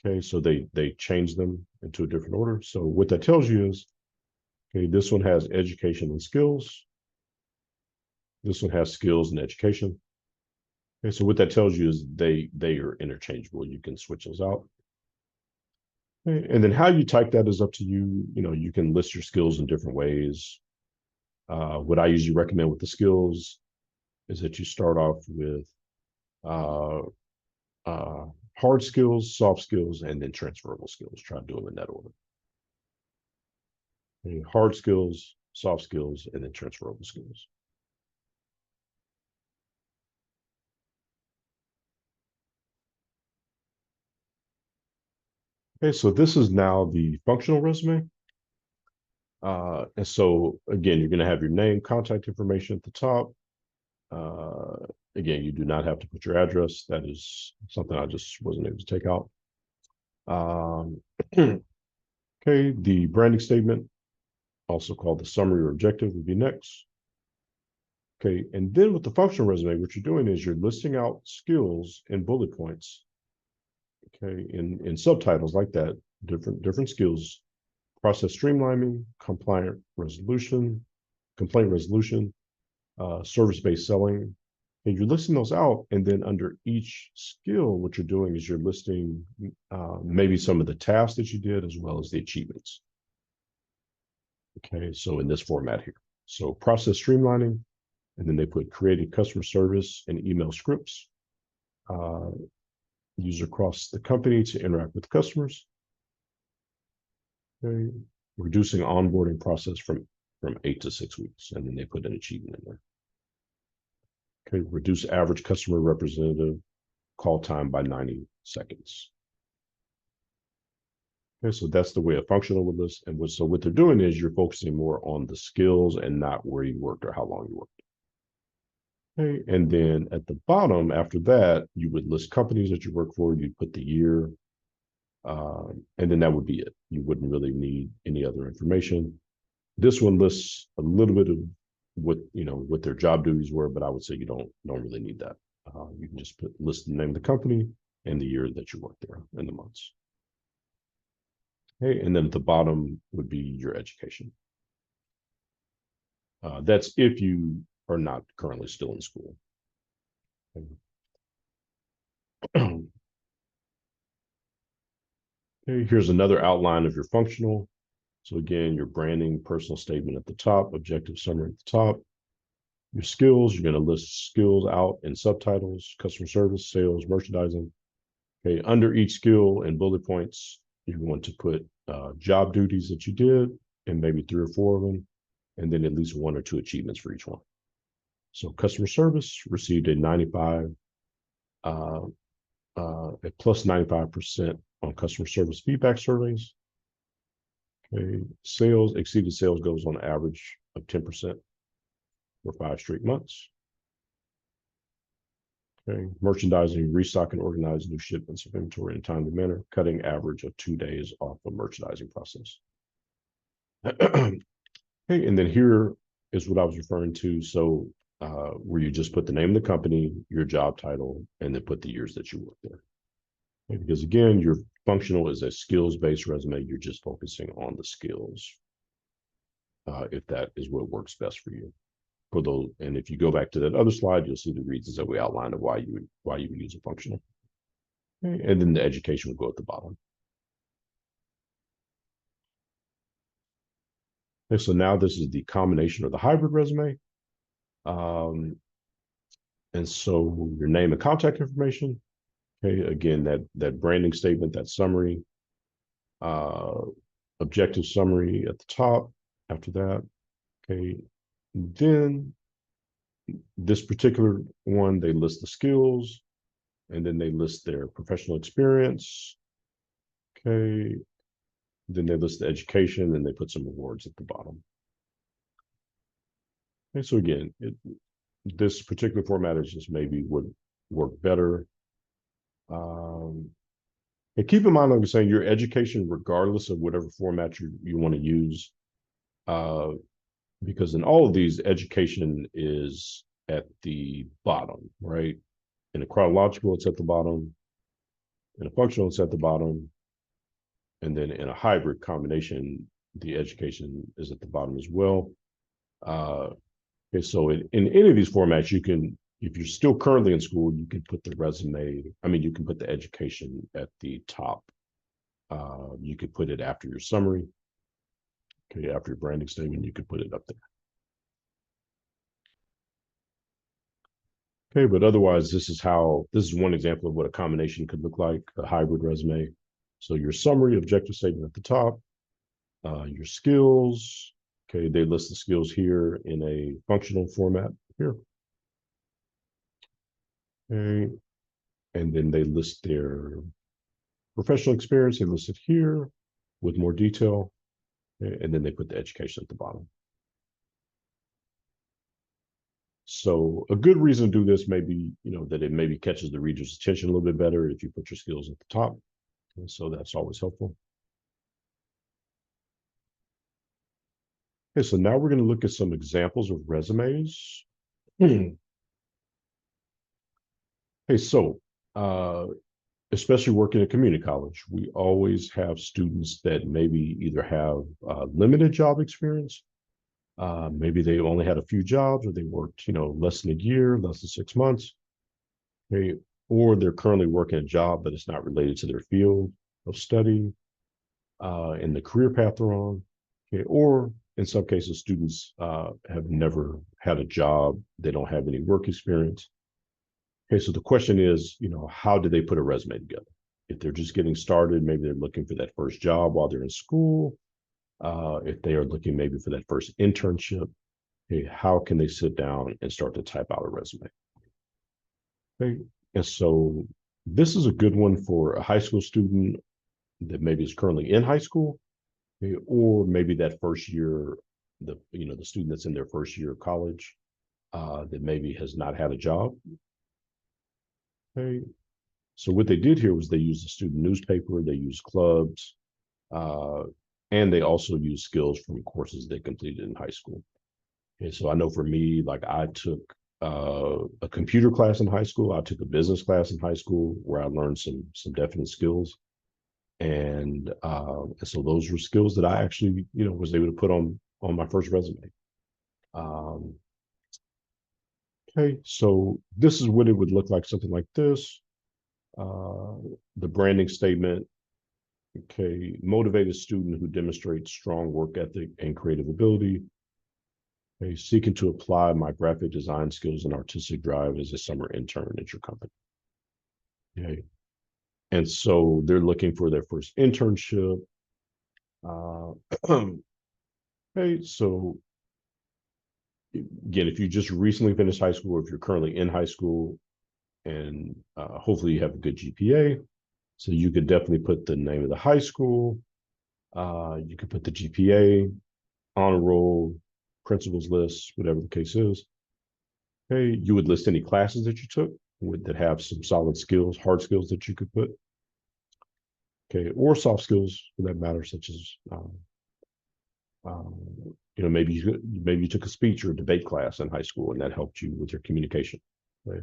Okay, so they changed them into a different order. So what that tells you is, okay, this one has education and skills. This one has skills and education. Okay, so what that tells you is they are interchangeable. You can switch those out. Okay, and then how you type that is up to you. You know, you can list your skills in different ways. What I usually recommend with the skills is that you start off with uh, uh, hard skills, soft skills, and then transferable skills. Try to do them in that order. Okay, hard skills, soft skills, and then transferable skills. Okay, so this is now the functional resume. And so again, you're going to have your name, contact information at the top. Again, you do not have to put your address. That is something I just wasn't able to take out. Okay, the branding statement, also called the summary or objective, would be next. Okay, and then with the functional resume, what you're doing is you're listing out skills in bullet points. Okay, in subtitles like that, different skills: process streamlining, complaint resolution, service-based selling. And you're listing those out, and then under each skill, what you're doing is you're listing maybe some of the tasks that you did as well as the achievements. Okay, so in this format here. So process streamlining, and then they put creating customer service and email scripts, used across the company to interact with customers. Okay. Reducing onboarding process from 8 to 6 weeks, and then they put an achievement in there. Okay, reduce average customer representative call time by 90 seconds. Okay, so that's the way a functional would list. And so what they're doing is you're focusing more on the skills and not where you worked or how long you worked. Okay, and then at the bottom, after that, you would list companies that you work for. You'd put the year, and then that would be it. You wouldn't really need any other information. This one lists a little bit of what their job duties were, but I would say you don't really need that. You can just list the name of the company and the year that you worked there and the months. Okay, and then at the bottom would be your education. That's if you are not currently still in school. Okay. Okay, here's another outline of your functional. So again, your branding, personal statement at the top, objective summary at the top. Your skills, you're going to list skills out in subtitles, customer service, sales, merchandising. Okay, under each skill and bullet points, you want to put job duties that you did, and maybe 3 or 4 of them, and then at least 1 or 2 achievements for each one. So customer service received a 95, a plus 95% on customer service feedback surveys. Okay, sales exceeded sales goals on average of 10% for 5 straight months. Okay, merchandising, restock and organize new shipments of inventory in a timely manner, cutting average of 2 days off the merchandising process. Okay, and then here is what I was referring to. So where you just put the name of the company, your job title, and then put the years that you worked there. Okay, because again, your functional is a skills-based resume. You're just focusing on the skills, if that is what works best for you. For those, and if you go back to that other slide, you'll see the reasons that we outlined of why you would use a functional. Okay, and then the education will go at the bottom. Okay, so now this is the combination or the hybrid resume. And so your name and contact information. Okay, again, that branding statement, that summary, objective summary at the top. After that, okay, then this particular one, they list the skills, and then they list their professional experience. Okay, then they list the education, and they put some awards at the bottom. Okay, so again, this particular format is just maybe would work better. And keep in mind, like I'm saying, your education, regardless of whatever format you want to use, because in all of these, education is at the bottom, right? In a chronological, it's at the bottom. In a functional, it's at the bottom. And then in a hybrid combination, the education is at the bottom as well. Okay, so in any of these formats, you can, if you're still currently in school, you can put the resume, you can put the education at the top. You could put it after your summary. Okay, after your branding statement, you could put it up there. Okay, but otherwise, this is one example of what a combination could look like, a hybrid resume. So your summary, objective statement at the top, your skills. Okay, they list the skills here in a functional format here. Okay, and then they list their professional experience. They list it here with more detail, okay, and then they put the education at the bottom. So a good reason to do this may be, that it maybe catches the reader's attention a little bit better if you put your skills at the top. And so that's always helpful. Okay, so now we're going to look at some examples of resumes. Okay, so especially working at community college, we always have students that maybe either have limited job experience. Maybe they only had a few jobs, or they worked, less than a year, less than 6 months. Okay, or they're currently working a job, but it's not related to their field of study and the career path they're on. Okay, or in some cases, students have never had a job. They don't have any work experience. Okay, so the question is, how do they put a resume together? If they're just getting started, maybe they're looking for that first job while they're in school. If they are looking maybe for that first internship, hey, how can they sit down and start to type out a resume? Okay, and so this is a good one for a high school student that maybe is currently in high school, okay, or maybe that first year, the student that's in their first year of college that maybe has not had a job. Okay, so what they did here was they used the student newspaper, they used clubs, uh, and they also used skills from courses they completed in high school. Okay, so I know for me, like I took a computer class in high school. I took a business class in high school where I learned some definite skills, and so those were skills that I actually was able to put on my first resume. Um, okay, so this is what it would look like, something like this. Uh, the branding statement. Okay, motivated student who demonstrates strong work ethic and creative ability. Okay, seeking to apply my graphic design skills and artistic drive as a summer intern at your company. Okay, and so they're looking for their first internship. Uh, okay, so again, if you just recently finished high school, or if you're currently in high school, and hopefully you have a good GPA, so you could definitely put the name of the high school. You could put the GPA, honor roll, principals list, whatever the case is. Okay, you would list any classes that you took that have some solid skills, hard skills that you could put. Okay, or soft skills for that matter, such as maybe you took a speech or a debate class in high school, and that helped you with your communication. Right?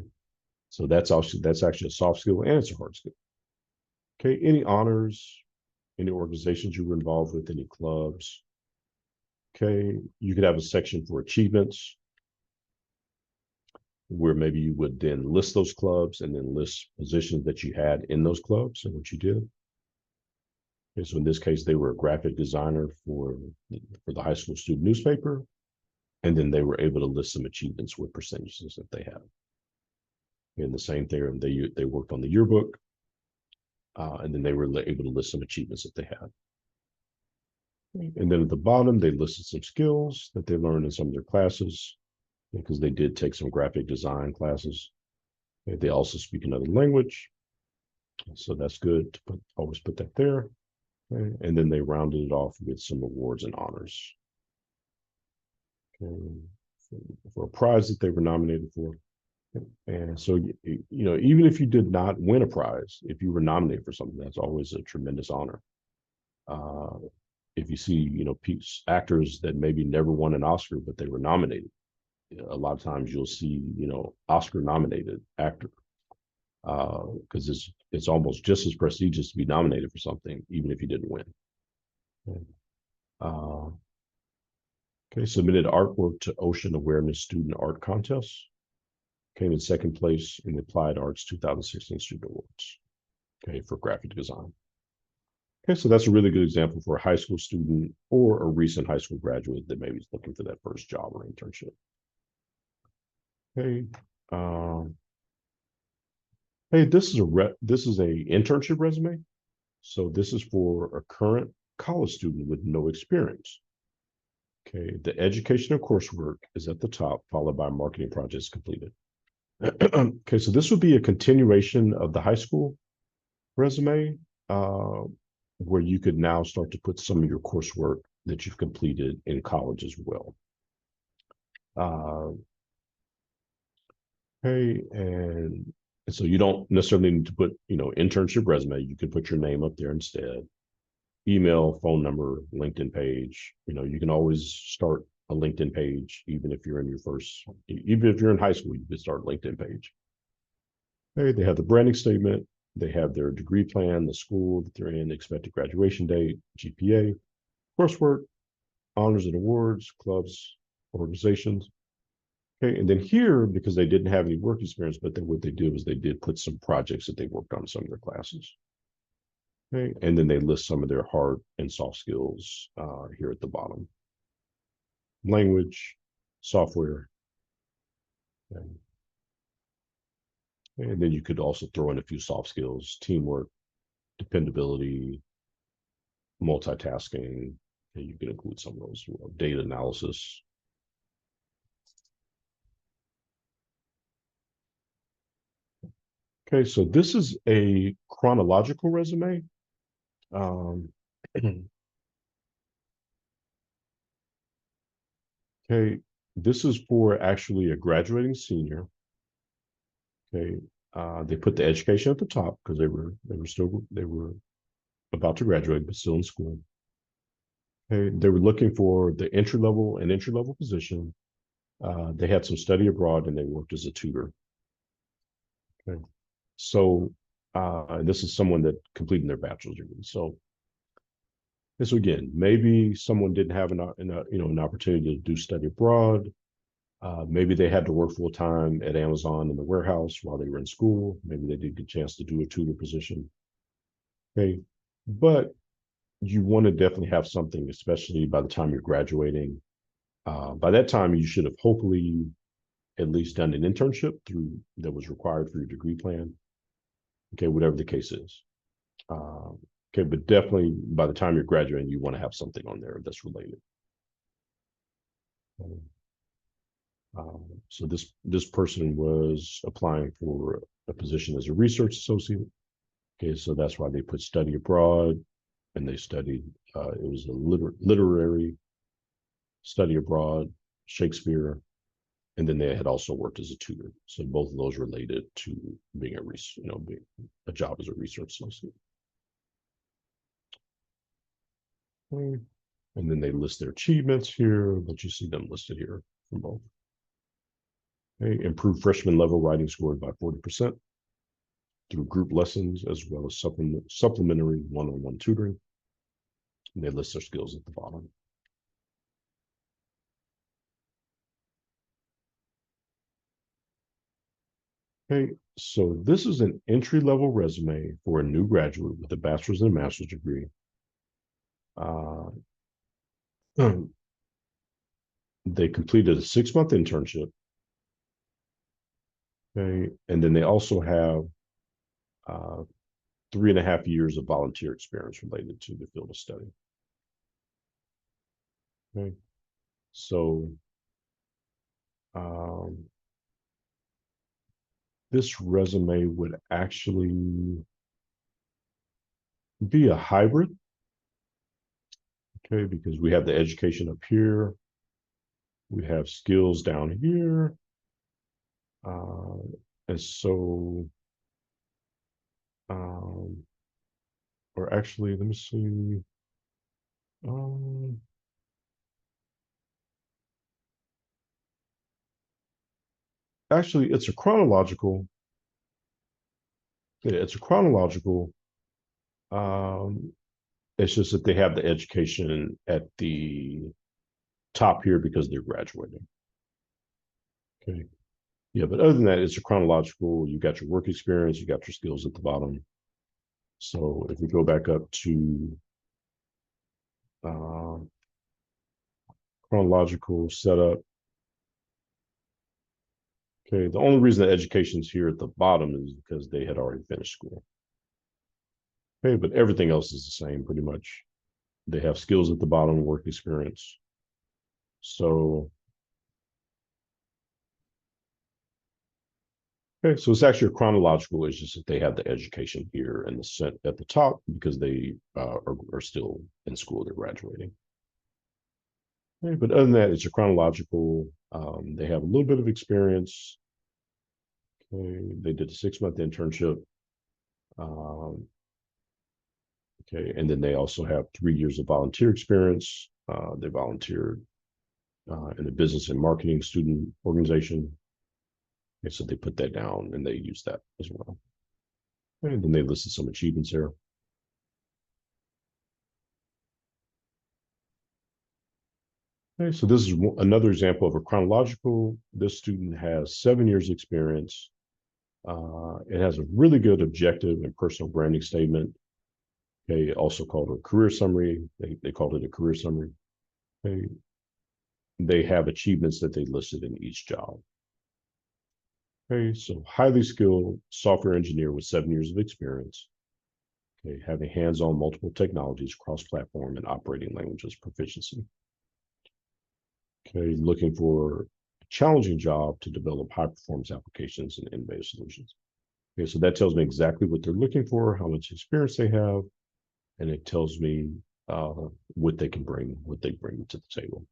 So that's actually a soft skill and it's a hard skill. Okay, any honors, any organizations you were involved with, any clubs. Okay, you could have a section for achievements where maybe you would then list those clubs and then list positions that you had in those clubs and what you did. Okay, so in this case, they were a graphic designer for the high school student newspaper, and then they were able to list some achievements with percentages that they had. And the same thing, and they worked on the yearbook, and then they were able to list some achievements that they had. And then at the bottom, they listed some skills that they learned in some of their classes, because they did take some graphic design classes. They also speak another language, so that's good to always put that there. Okay. And then they rounded it off with some awards and honors. Okay. For a prize that they were nominated for. And so, even if you did not win a prize, if you were nominated for something, that's always a tremendous honor. If you see, actors that maybe never won an Oscar, but they were nominated, a lot of times you'll see, Oscar nominated actor, because it's almost just as prestigious to be nominated for something, even if you didn't win. Okay. Okay, submitted artwork to Ocean Awareness Student Art Contest. Came in second place in the Applied Arts 2016 Student Awards. Okay, for graphic design. Okay, so that's a really good example for a high school student or a recent high school graduate that maybe is looking for that first job or internship. Okay, hey, this is a internship resume. So this is for a current college student with no experience. Okay, the education and coursework is at the top, followed by marketing projects completed. Okay, so this would be a continuation of the high school resume, where you could now start to put some of your coursework that you've completed in college as well. Okay, and so you don't necessarily need to put, internship resume. You can put your name up there instead. Email, phone number, LinkedIn page. You can always start a LinkedIn page, even if you're in high school, you can start a LinkedIn page. Okay, they have the branding statement. They have their degree plan, the school that they're in, the expected graduation date, GPA, coursework, honors and awards, clubs, organizations. Okay, and then here, because they didn't have any work experience, but then what they did was they did put some projects that they worked on in some of their classes. Okay, and then they list some of their hard and soft skills here at the bottom. language, software. And then you could also throw in a few soft skills, teamwork, dependability, multitasking. And you can include some of those, data analysis. Okay, so this is a chronological resume. Okay, this is for actually a graduating senior. Okay, they put the education at the top because they were about to graduate but still in school. Okay, they were looking for the entry level position. They had some study abroad and they worked as a tutor. Okay, so and this is someone that completed their bachelor's degree. So this again, maybe someone didn't have an opportunity to do study abroad. Maybe they had to work full time at Amazon in the warehouse while they were in school. Maybe they did get a chance to do a tutor position. Okay, but you want to definitely have something, especially by the time you're graduating. By that time, you should have hopefully at least done an internship through that was required for your degree plan. Okay, whatever the case is. Okay, but definitely by the time you're graduating, you want to have something on there that's related. So this person was applying for a position as a research associate. Okay, so that's why they put study abroad, and they studied. It was a literary study abroad, Shakespeare, and then they had also worked as a tutor. So both of those related to being being a job as a research associate. Okay. And then they list their achievements here, but you see them listed here from both. Okay. Improved freshman level writing score by 40% through group lessons as well as supplementary one-on-one tutoring. And they list their skills at the bottom. Okay, so this is an entry-level resume for a new graduate with a bachelor's and a master's degree. They completed a 6-month internship. Okay, and then they also have 3.5 years of volunteer experience related to the field of study. Okay, so this resume would actually be a hybrid. Okay, because we have the education up here, we have skills down here, and so, or actually, let me see. Actually, it's a chronological. Yeah, it's a chronological. It's just that they have the education at the top here because they're graduating. Okay. Yeah, but other than that, it's a chronological. You got your work experience, you got your skills at the bottom. So if we go back up to chronological setup, okay, the only reason that education's here at the bottom is because they had already finished school. Okay, but everything else is the same pretty much. They have skills at the bottom, work experience. So, okay, so it's actually a chronological. It's just that they have the education here and the set at the top because they are still in school. They're graduating. Okay, but other than that, it's a chronological. They have a little bit of experience. Okay, they did a 6-month internship. Okay, and then they also have 3 years of volunteer experience. They volunteered in the business and marketing student organization. Okay, so they put that down and they use that as well. And then they listed some achievements here. Okay, so this is another example of a chronological. This student has 7 years experience. It has a really good objective and personal branding statement. Okay, also called a career summary. They called it a career summary. Okay. they have achievements that they listed in each job. Okay, so highly skilled software engineer with 7 years of experience. Okay, having hands-on multiple technologies, cross-platform, and operating languages proficiency. Okay, looking for a challenging job to develop high-performance applications and innovative solutions. Okay, so that tells me exactly what they're looking for, how much experience they have, and it tells me what they bring to the table.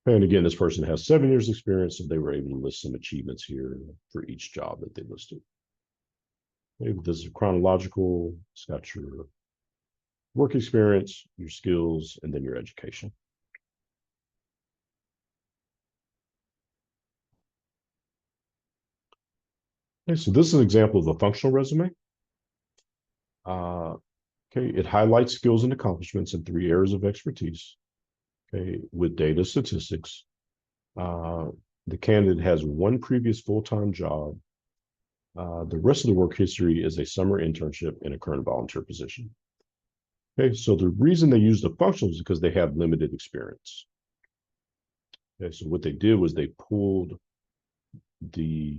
And again, this person has 7 years experience, so they were able to list some achievements here for each job that they listed. Okay, this is chronological. It's got your work experience, your skills, and then your education. Okay, so this is an example of a functional resume. Okay, it highlights skills and accomplishments in 3 areas of expertise. Okay, with data statistics. The candidate has one previous full-time job. The rest of the work history is a summer internship in a current volunteer position. Okay, so the reason they use the functional is because they have limited experience. Okay, so what they did was they pulled the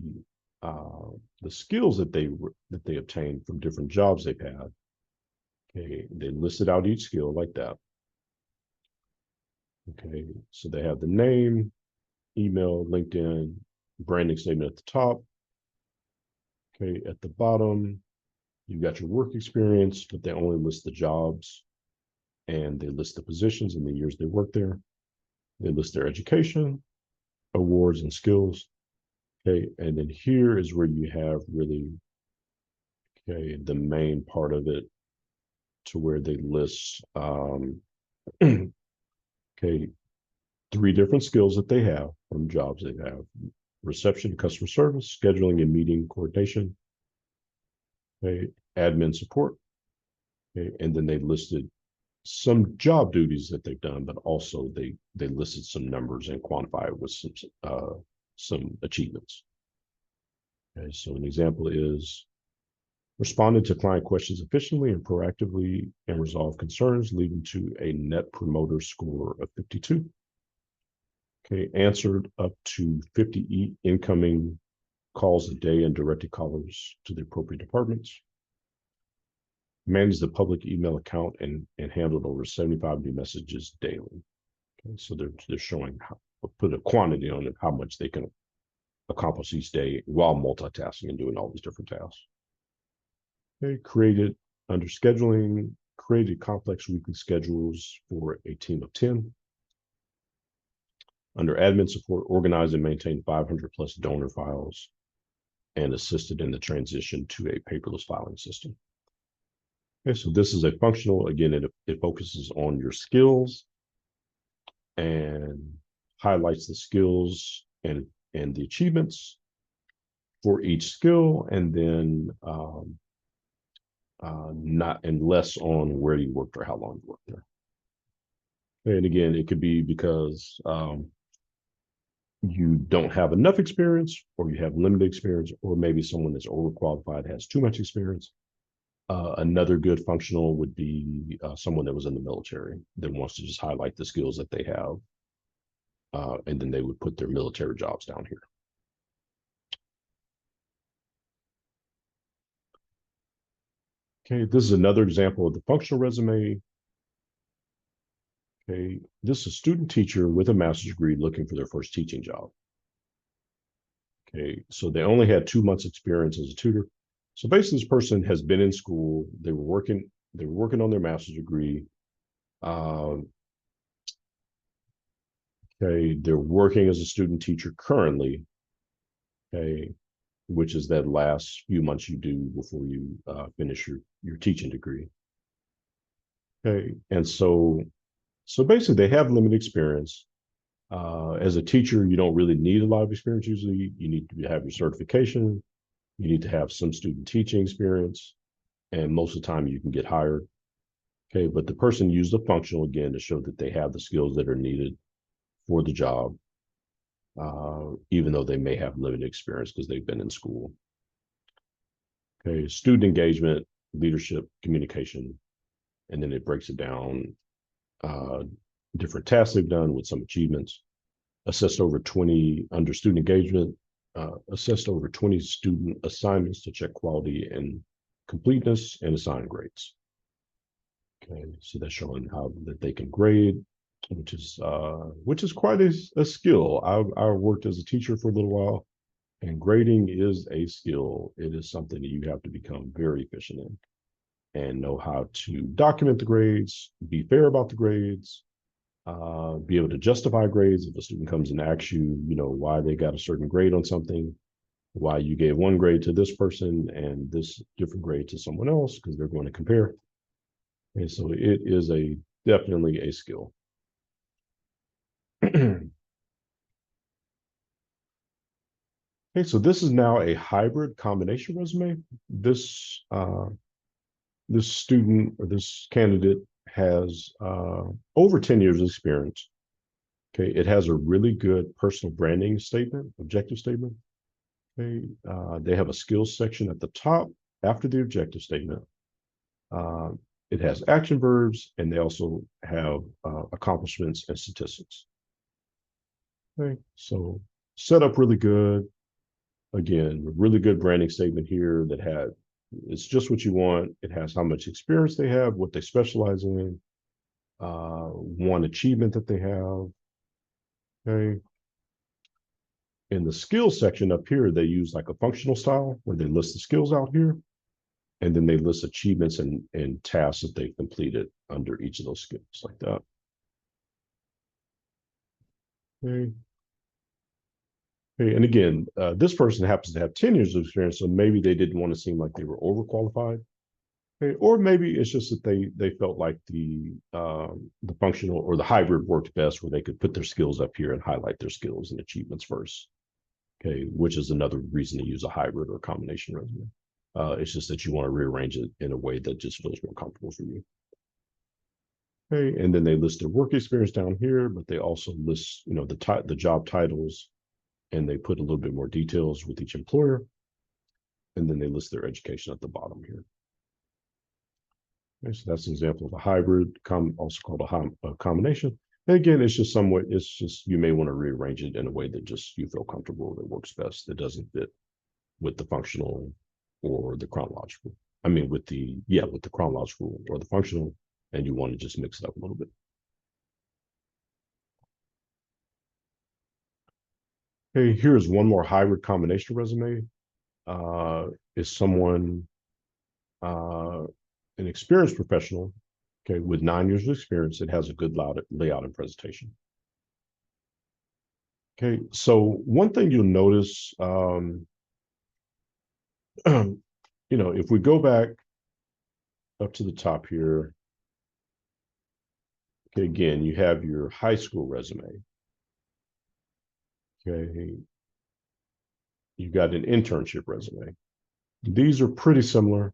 skills that they obtained from different jobs they've had. Okay, they listed out each skill like that. Okay, so they have the name, email, LinkedIn, branding statement at the top. Okay, at the bottom, you've got your work experience, but they only list the jobs and they list the positions and the years they worked there. They list their education, awards, and skills. Okay, and then here is where you have really, okay, the main part of it to where they list, okay, 3 different skills that they have from jobs they have: reception, customer service, scheduling and meeting coordination, okay, admin support, okay, and then they listed some job duties that they've done, but also they listed some numbers and quantified with some achievements. Okay, so an example is responded to client questions efficiently and proactively and resolve concerns, leading to a net promoter score of 52. Okay, answered up to 50 incoming calls a day and directed callers to the appropriate departments. Managed the public email account and handled over 75 new messages daily. Okay, so they're showing put a quantity on it, how much they can accomplish each day while multitasking and doing all these different tasks. Okay, created under scheduling, created complex weekly schedules for a team of 10. Under admin support, organized and maintained 500 plus donor files and assisted in the transition to a paperless filing system. Okay, so this is a functional, again, it focuses on your skills and highlights the skills and the achievements for each skill, and then not and less on where you worked or how long you worked there. And again, it could be because you don't have enough experience, or you have limited experience, or maybe someone that's overqualified has too much experience. Another good functional would be someone that was in the military that wants to just highlight the skills that they have, and then they would put their military jobs down here. Okay, this is another example of the functional resume. Okay, this is a student teacher with a master's degree looking for their first teaching job. Okay, so they only had 2 months experience as a tutor. So basically, this person has been in school. They were working on their master's degree. Okay, they're working as a student teacher currently. Okay, which is that last few months you do before you finish your teaching degree. Okay, and so basically they have limited experience. As a teacher, you don't really need a lot of experience. Usually, you need to have your certification. You need to have some student teaching experience, and most of the time you can get hired. Okay, but the person used a functional again to show that they have the skills that are needed for the job, even though they may have limited experience because they've been in school. Okay, student engagement, leadership, communication, and then it breaks it down different tasks they've done with some achievements, assessed over 20 under student engagement, assessed over 20 student assignments to check quality and completeness, and assign grades. Okay, so that's showing how that they can grade, which is quite a skill. I worked as a teacher for a little while, and grading is a skill. It is something that you have to become very efficient in and know how to document the grades, be fair about the grades, be able to justify grades if a student comes and asks you, why they got a certain grade on something, why you gave one grade to this person and this different grade to someone else, because they're going to compare. And so it is definitely a skill. Okay, so this is now a hybrid combination resume. This student or this candidate has over 10 years of experience. Okay, it has a really good personal branding statement, objective statement. Okay, they have a skills section at the top after the objective statement. It has action verbs, and they also have accomplishments and statistics. Okay, so set up really good. Again, really good branding statement here that it's just what you want. It has how much experience they have, what they specialize in, one achievement that they have. Okay. In the skills section up here, they use like a functional style where they list the skills out here, and then they list achievements and tasks that they've completed under each of those skills like that. Okay. Okay. And again, this person happens to have 10 years of experience, so maybe they didn't want to seem like they were overqualified. Okay. Or maybe it's just that they felt like the functional or the hybrid worked best, where they could put their skills up here and highlight their skills and achievements first. Okay, which is another reason to use a hybrid or a combination resume. It's just that you want to rearrange it in a way that just feels more comfortable for you. Okay, and then they list their work experience down here, but they also list, the job titles, and they put a little bit more details with each employer, and then they list their education at the bottom here. Okay, so that's an example of a hybrid, also called a combination. And again, it's just you may want to rearrange it in a way that just you feel comfortable, that works best, that doesn't fit with the functional or the chronological. I mean, with the chronological or the functional, and you want to just mix it up a little bit. Okay, here's one more hybrid combination resume. Is someone, an experienced professional, okay, with 9 years of experience. It has a good layout and presentation. Okay, so one thing you'll notice, if we go back up to the top here, okay, again, you have your high school resume. Okay, you got an internship resume. These are pretty similar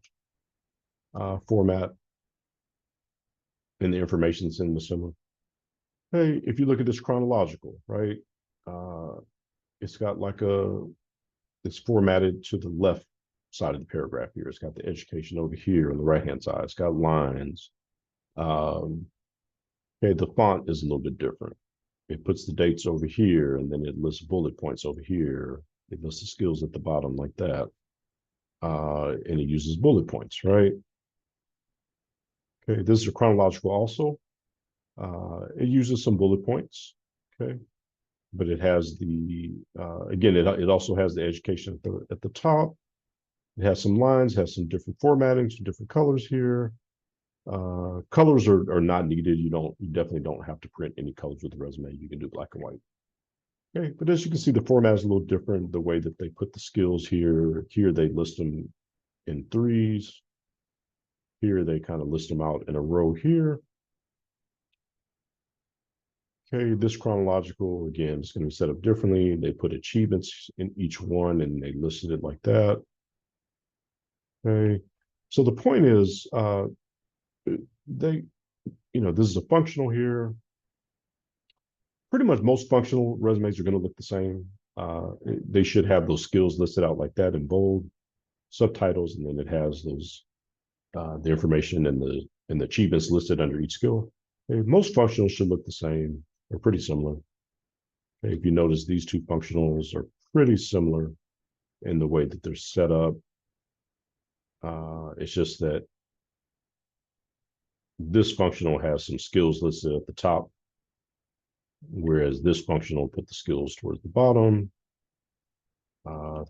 format, and the information's in the similar. Hey, if you look at this chronological, right? It's got it's formatted to the left side of the paragraph here. It's got the education over here on the right-hand side. It's got lines. Okay, the font is a little bit different. It puts the dates over here, and then it lists bullet points over here. It lists the skills at the bottom like that. And it uses bullet points, right? Okay, this is a chronological also. It uses some bullet points, okay? But it has again, it also has the education at the top. It has some lines, has some different formatting, some different colors here. Colors are not needed. You definitely don't have to print any colors with the resume. You can do black and white. Okay, but as you can see, the format is a little different. The way that they put the skills here they list them in threes. Here they kind of list them out in a row here. Okay, this chronological, again, it's going to be set up differently. They put achievements in each one, and they listed it like that. Okay, so the point is, this is a functional here. Pretty much most functional resumes are going to look the same. They should have those skills listed out like that in bold, subtitles, and then it has those the information and the achievements listed under each skill. Okay, most functionals should look the same. They're pretty similar. Okay, if you notice, these two functionals are pretty similar in the way that they're set up. It's just that this functional has some skills listed at the top, whereas this functional put the skills towards the bottom.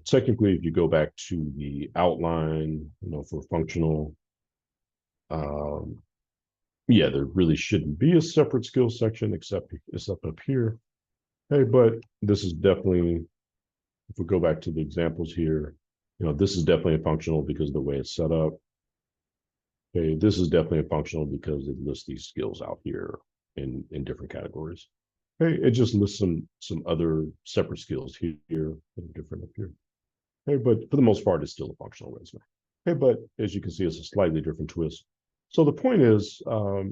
Technically, if you go back to the outline, for functional, yeah, there really shouldn't be a separate skills section except it's up here. Hey, but this is definitely, if we go back to the examples here, this is definitely a functional because of the way it's set up. Okay, this is definitely a functional because it lists these skills out here in different categories. Hey, it just lists some other separate skills here that are different up here. Hey, but for the most part, it's still a functional resume. Hey, but as you can see, it's a slightly different twist. So the point is, the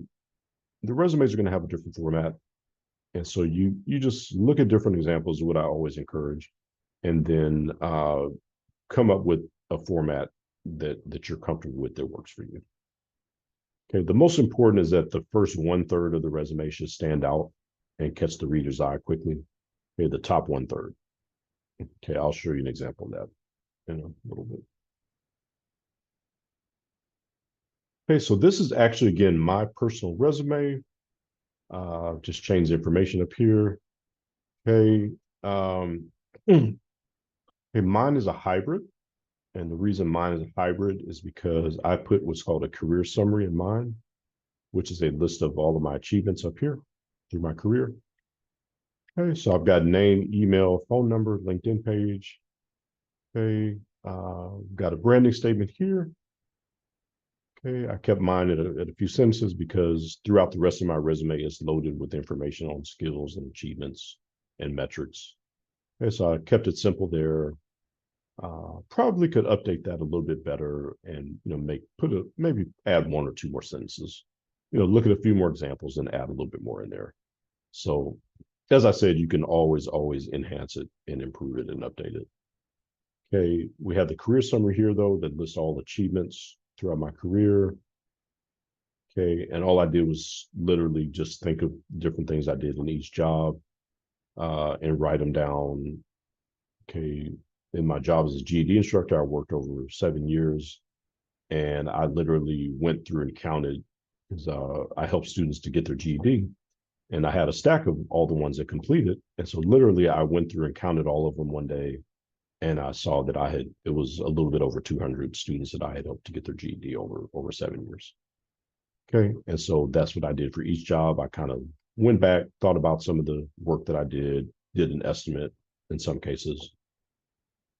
resumes are going to have a different format. And so you just look at different examples of what I always encourage, and then come up with a format that you're comfortable with that works for you. Okay, the most important is that the first 1/3 of the resume should stand out and catch the reader's eye quickly. Okay, the top 1/3. Okay, I'll show you an example of that in a little bit. Okay, so this is actually, again, my personal resume. Just change the information up here. Okay, okay, mine is a hybrid. And the reason mine is a hybrid is because I put what's called a career summary in mine, which is a list of all of my achievements up here through my career. Okay, so I've got name, email, phone number, LinkedIn page. Okay, got a branding statement here. Okay, I kept mine at a few sentences because throughout the rest of my resume, it's loaded with information on skills and achievements and metrics. Okay, so I kept it simple there. Probably could update that a little bit better and maybe add 1 or 2 more sentences. Look at a few more examples and add a little bit more in there. So as I said, you can always enhance it and improve it and update it. Okay, we have the career summary here though that lists all achievements throughout my career. Okay, and all I did was literally just think of different things I did in each job and write them down. Okay, in my job as a GED instructor, I worked over 7 years, and I literally went through and counted because I helped students to get their GED, and I had a stack of all the ones that completed. And so literally I went through and counted all of them one day, and I saw that it was a little bit over 200 students that I had helped to get their GED over 7 years. Okay, and so that's what I did for each job. I kind of went back, thought about some of the work that I did an estimate in some cases.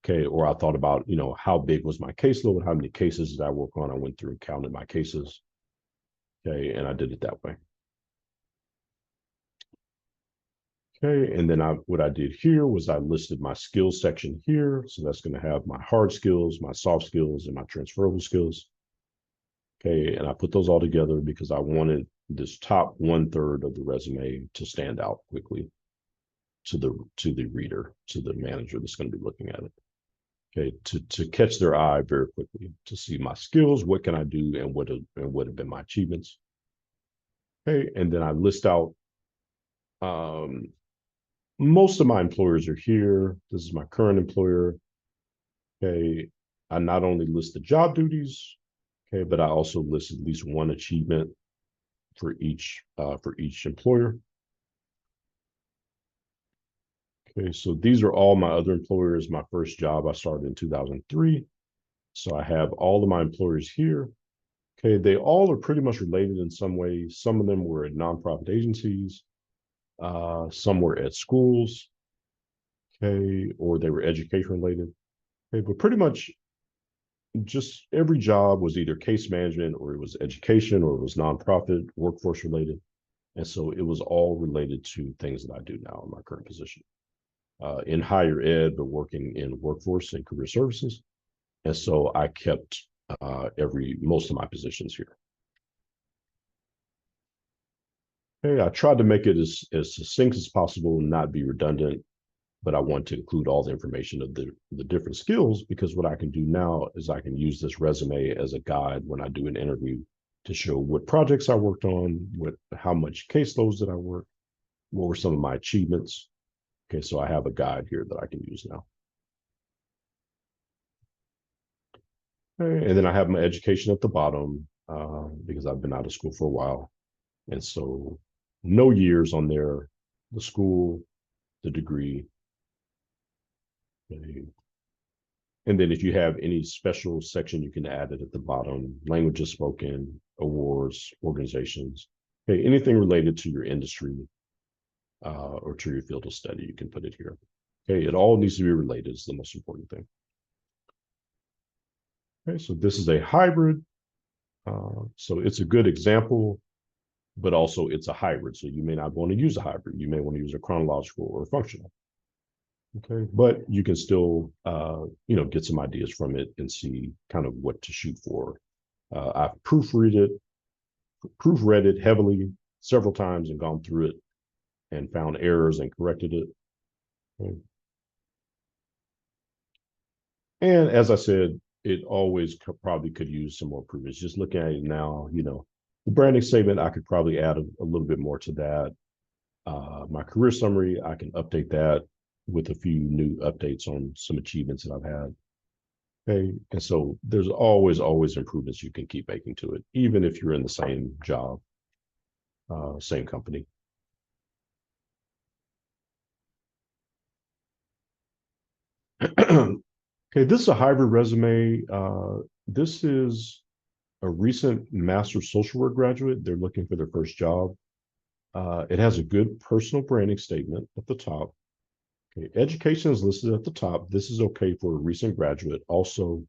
Okay, or I thought about, how big was my caseload? How many cases did I work on? I went through and counted my cases. Okay, and I did it that way. Okay, and then what I did here was I listed my skills section here. So that's going to have my hard skills, my soft skills, and my transferable skills. Okay, and I put those all together because I wanted this top 1/3 of the resume to stand out quickly to the reader, to the manager that's going to be looking at it. Okay, to catch their eye very quickly, to see my skills, what can I do, and what have been my achievements. Okay, and then I list out most of my employers are here. This is my current employer. Okay, I not only list the job duties, okay, but I also list at least one achievement for each employer. Okay, so these are all my other employers. My first job I started in 2003. So I have all of my employers here. Okay, they all are pretty much related in some way. Some of them were at nonprofit agencies, some were at schools, okay, or they were education related. Okay, but pretty much just every job was either case management or it was education or it was nonprofit, workforce related. And so it was all related to things that I do now in my current position. In higher ed, but working in workforce and career services. And so I kept most of my positions here. Okay, I tried to make it as succinct as possible and not be redundant, but I want to include all the information of the different skills because what I can do now is I can use this resume as a guide when I do an interview to show what projects I worked on, how much caseloads did I work, what were some of my achievements. Okay, so I have a guide here that I can use now. Okay, and then I have my education at the bottom because I've been out of school for a while. And so no years on there, the school, the degree. Okay. And then if you have any special section, you can add it at the bottom. Languages spoken, awards, organizations. Okay, anything related to your industry or to your field of study, you can put it here. Okay, it all needs to be related is the most important thing. Okay, so this is a hybrid. So it's a good example, but also it's a hybrid. So you may not want to use a hybrid. You may want to use a chronological or a functional. Okay, but you can still, get some ideas from it and see kind of what to shoot for. I've proofread it heavily several times and gone through it and found errors and corrected it. Okay. And as I said, it always probably could use some more improvements. Just looking at it now, the branding statement, I could probably add a little bit more to that. My career summary, I can update that with a few new updates on some achievements that I've had. Okay. And so there's always improvements you can keep making to it, even if you're in the same job, same company. Okay, this is a hybrid resume. This is a recent master social work graduate. They're looking for their first job. It has a good personal branding statement at the top. Okay, education is listed at the top. This is okay for a recent graduate. Also,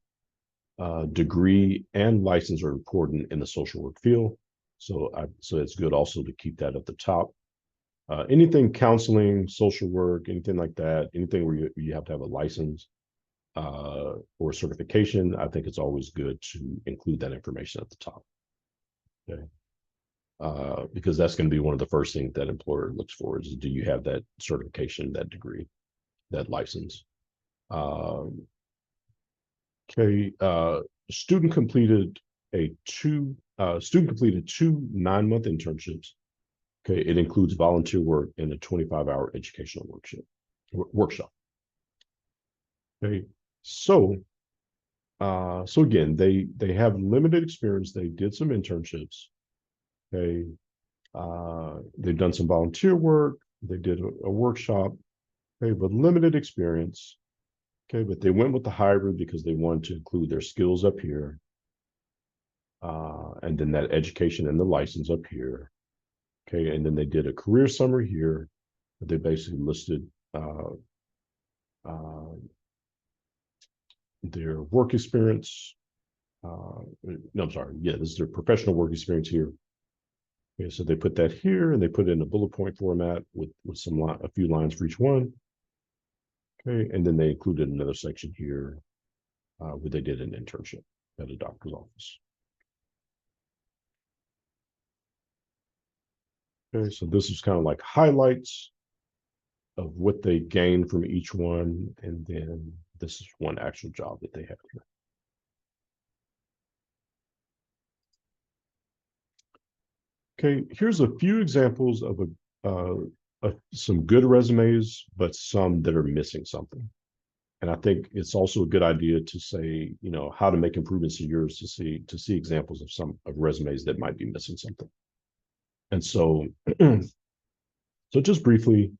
degree and license are important in the social work field. So it's good also to keep that at the top. Anything counseling, social work, anything like that, anything where you have to have a license or certification, I think it's always good to include that information at the top. Okay. Because that's going to be one of the first things that employer looks for is, do you have that certification, that degree, that license? Okay. Student completed two 9-month internships. Okay. It includes volunteer work and a 25-hour educational workshop. Okay. So again, they have limited experience. They did some internships. Okay. They've done some volunteer work. They did a workshop. Okay, but limited experience. Okay, but they went with the hybrid because they wanted to include their skills up here. And then that education and the license up here. Okay, and then they did a career summary here. They basically listed their work experience. No, I'm sorry. Yeah, this is their professional work experience here. Okay, so they put that here and they put it in a bullet point format with a few lines for each one. Okay, and then they included another section here where they did an internship at a doctor's office. Okay, so this is kind of like highlights of what they gained from each one, and then this is one actual job that they have here. Okay, here's a few examples of some good resumes, but some that are missing something. And I think it's also a good idea to say, how to make improvements to yours to see examples of some of resumes that might be missing something. And so, so just briefly,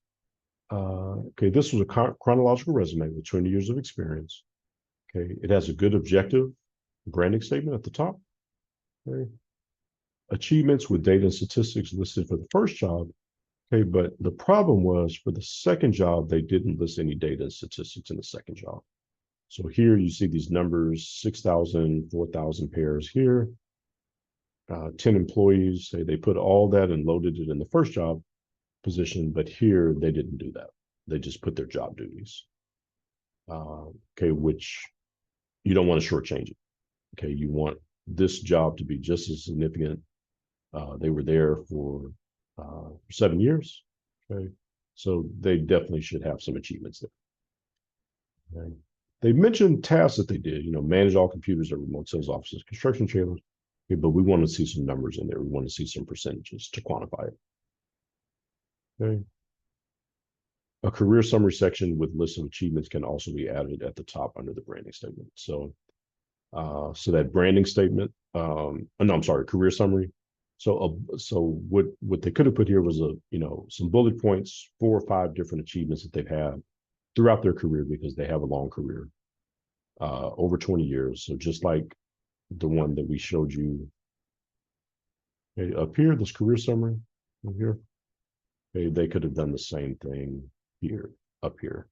okay, this was a chronological resume with 20 years of experience. Okay, it has a good objective branding statement at the top. Okay, achievements with data and statistics listed for the first job. Okay, but the problem was for the second job, they didn't list any data and statistics in the second job. So here you see these numbers, 6,000, 4,000 pairs here, 10 employees. They put all that and loaded it in the first job position, but here they didn't do that. They just put their job duties. Okay, which you don't want to shortchange it. Okay, you want this job to be just as significant. They were there for 7 years. Okay, so they definitely should have some achievements there. Okay. They mentioned tasks that they did, manage all computers at remote sales offices, construction trailers. Okay, but we want to see some numbers in there. We want to see some percentages to quantify it. Okay. A career summary section with lists of achievements can also be added at the top under the branding statement. So that branding statement, no, I'm sorry, career summary. So what they could have put here was some bullet points, 4 or 5 different achievements that they've had throughout their career, because they have a long career, over 20 years. So just like the one that we showed you, okay, up here, this career summary up here, okay, they could have done the same thing here, up here,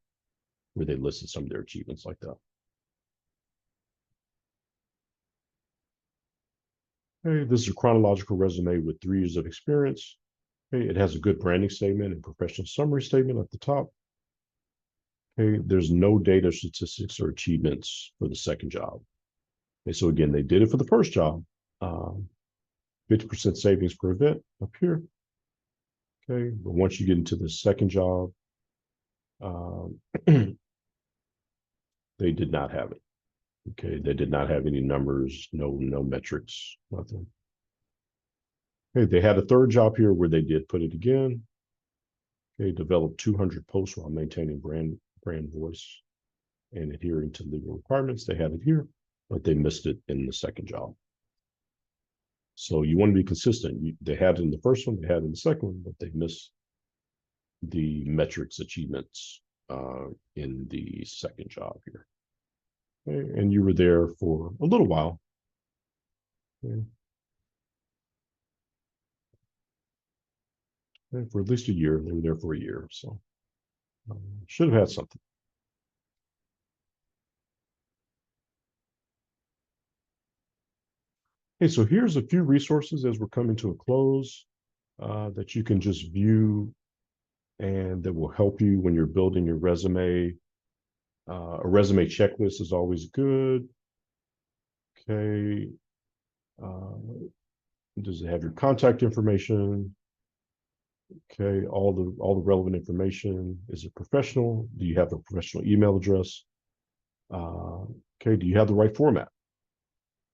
where they listed some of their achievements like that. Okay, this is a chronological resume with 3 years of experience. Okay, it has a good branding statement and professional summary statement at the top. Okay, there's no data, statistics, or achievements for the second job. Okay, so again, they did it for the first job. 50% savings per event up here. Okay, but once you get into the second job, they did not have it. Okay, they did not have any numbers, no metrics, nothing. Okay, they had a third job here where they did put it again. Okay, developed 200 posts while maintaining brand voice and adhering to legal requirements. They had it here, but they missed it in the second job. So you want to be consistent. They had it in the first one, they had it in the second one, but they missed the metrics achievements in the second job here. Okay, and you were there for a little while. Okay. And for at least a year. They were there for a year, so should have had something. Okay, so here's a few resources as we're coming to a close that you can just view and that will help you when you're building your resume. A resume checklist is always good. Okay. Does it have your contact information? Okay, all the relevant information. Is it professional? Do you have a professional email address? Okay, do you have the right format?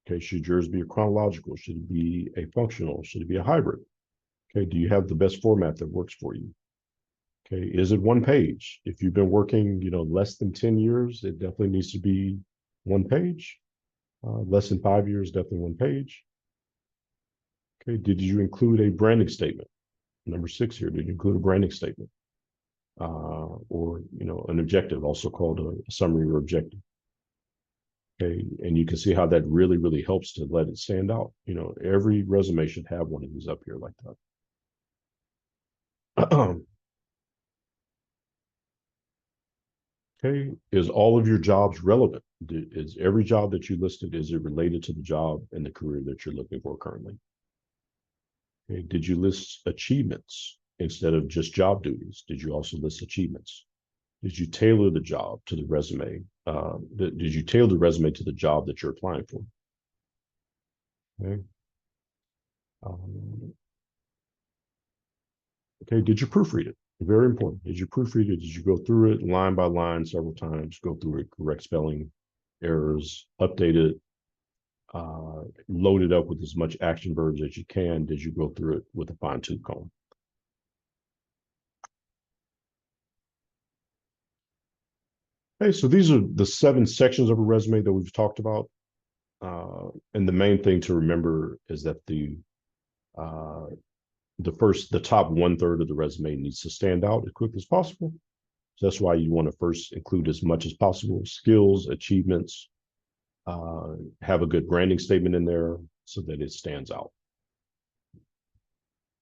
Okay, should yours be a chronological? Should it be a functional? Should it be a hybrid? Okay, do you have the best format that works for you? Okay, is it one page? If you've been working, less than 10 years, it definitely needs to be one page. Less than 5 years, definitely one page. Okay, did you include a branding statement? Number 6 here, did you include a branding statement? Or an objective, also called a summary or objective. Okay, and you can see how that really, really helps to let it stand out. Every resume should have one of these up here like that. Okay, is all of your jobs relevant? Is every job that you listed, is it related to the job and the career that you're looking for currently? Okay, did you list achievements instead of just job duties? Did you also list achievements? Did you tailor the job to the resume? Did you tailor the resume to the job that you're applying for? Okay. Okay, did you proofread it? Very important. Did you proofread it? Did you go through it line by line several times, go through it, correct spelling errors, update it, load it up with as much action verbs as you can? Did you go through it with a fine-tooth comb? Okay, so these are the 7 sections of a resume that we've talked about. And the main thing to remember is that the top 1/3 of the resume needs to stand out as quick as possible. So that's why you want to first include as much as possible skills, achievements, have a good branding statement in there so that it stands out.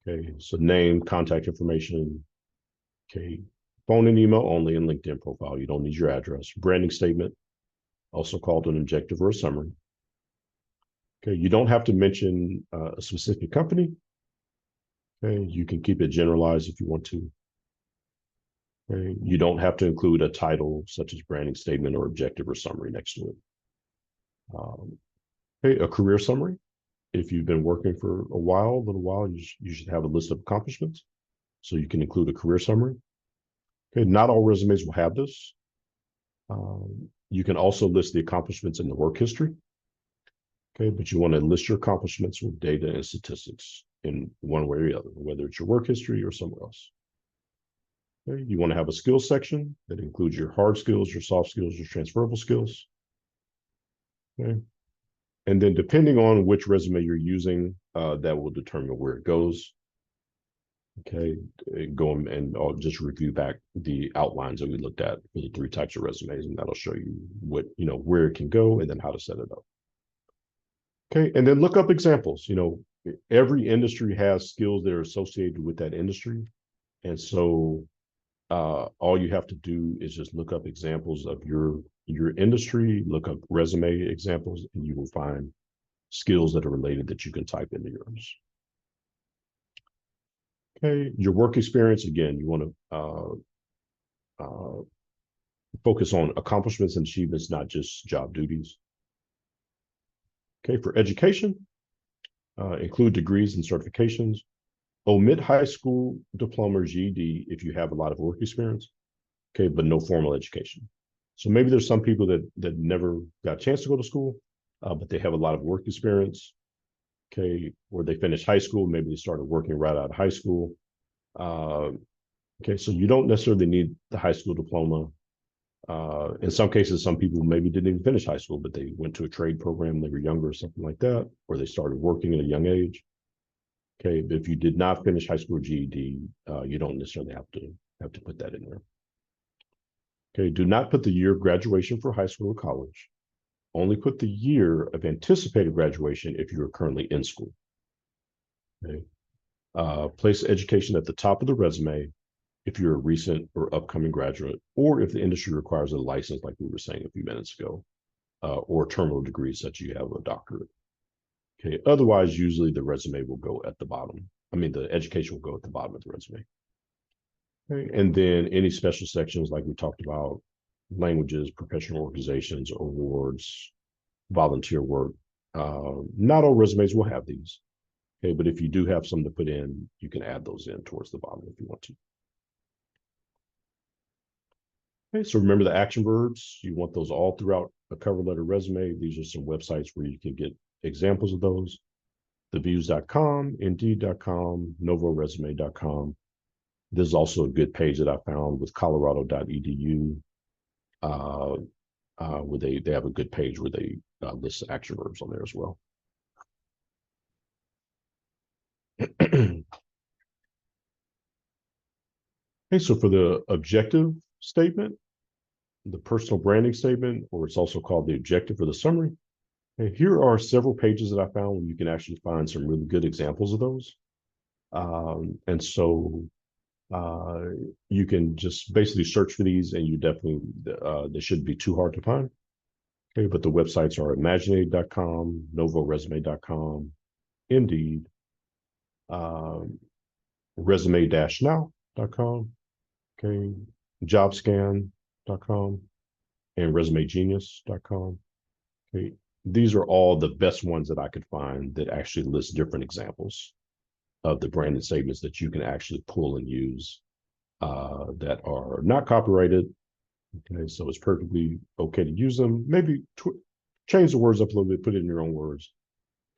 Okay, so name, contact information, okay, phone and email only, and LinkedIn profile. You don't need your address. Branding statement, also called an objective or a summary. Okay, you don't have to mention a specific company. Okay, you can keep it generalized if you want to. Okay, you don't have to include a title such as branding statement or objective or summary next to it. Okay, a career summary. If you've been working for a little while, you should have a list of accomplishments. So you can include a career summary. Okay, not all resumes will have this. You can also list the accomplishments in the work history. Okay, but you want to list your accomplishments with data and statistics in one way or the other, whether it's your work history or somewhere else. Okay, you want to have a skills section that includes your hard skills, your soft skills, your transferable skills. Okay. And then depending on which resume you're using, that will determine where it goes. Okay, go and I'll just review back the outlines that we looked at for the 3 types of resumes, and that'll show you what, where it can go and then how to set it up. Okay, and then look up examples. Every industry has skills that are associated with that industry. And so all you have to do is just look up examples of your industry, look up resume examples, and you will find skills that are related that you can type into yours. Okay, your work experience, again, you want to focus on accomplishments and achievements, not just job duties. Okay, for education, include degrees and certifications. Omit high school diploma or GED if you have a lot of work experience, okay, but no formal education. So maybe there's some people that never got a chance to go to school, but they have a lot of work experience, okay, or they finished high school, maybe they started working right out of high school. Okay, so you don't necessarily need the high school diploma. In some cases, some people maybe didn't even finish high school, but they went to a trade program when they were younger or something like that, or they started working at a young age. Okay, but if you did not finish high school or GED, you don't necessarily have to put that in there. Okay, do not put the year of graduation for high school or college. Only put the year of anticipated graduation if you are currently in school. Okay, place education at the top of the resume if you're a recent or upcoming graduate, or if the industry requires a license, like we were saying a few minutes ago, or terminal degrees such you have a doctorate. Okay, otherwise, usually the resume will go at the bottom. I mean, the education will go at the bottom of the resume. Okay, and then any special sections like we talked about, languages, professional organizations, awards, volunteer work. Not all resumes will have these. Okay, but if you do have some to put in, you can add those in towards the bottom if you want to. Okay, so remember the action verbs. You want those all throughout a cover letter resume. These are some websites where you can get examples of those. Theviews.com, Indeed.com, NovoResume.com. This is also a good page that I found with Colorado.edu, where they have a good page where they list action verbs on there as well. Okay, so for the objective statement, the personal branding statement, or it's also called the objective or the summary. And here are several pages that I found where you can actually find some really good examples of those. And so you can just basically search for these, and you definitely, they shouldn't be too hard to find. Okay, but the websites are Imaginate.com, NovoResume.com, Indeed, Resume-now.com, okay, JobScan.com, and ResumeGenius.com. Okay, these are all the best ones that I could find that actually list different examples of the branded statements that you can actually pull and use that are not copyrighted. Okay, so it's perfectly okay to use them. Maybe change the words up a little bit, put it in your own words.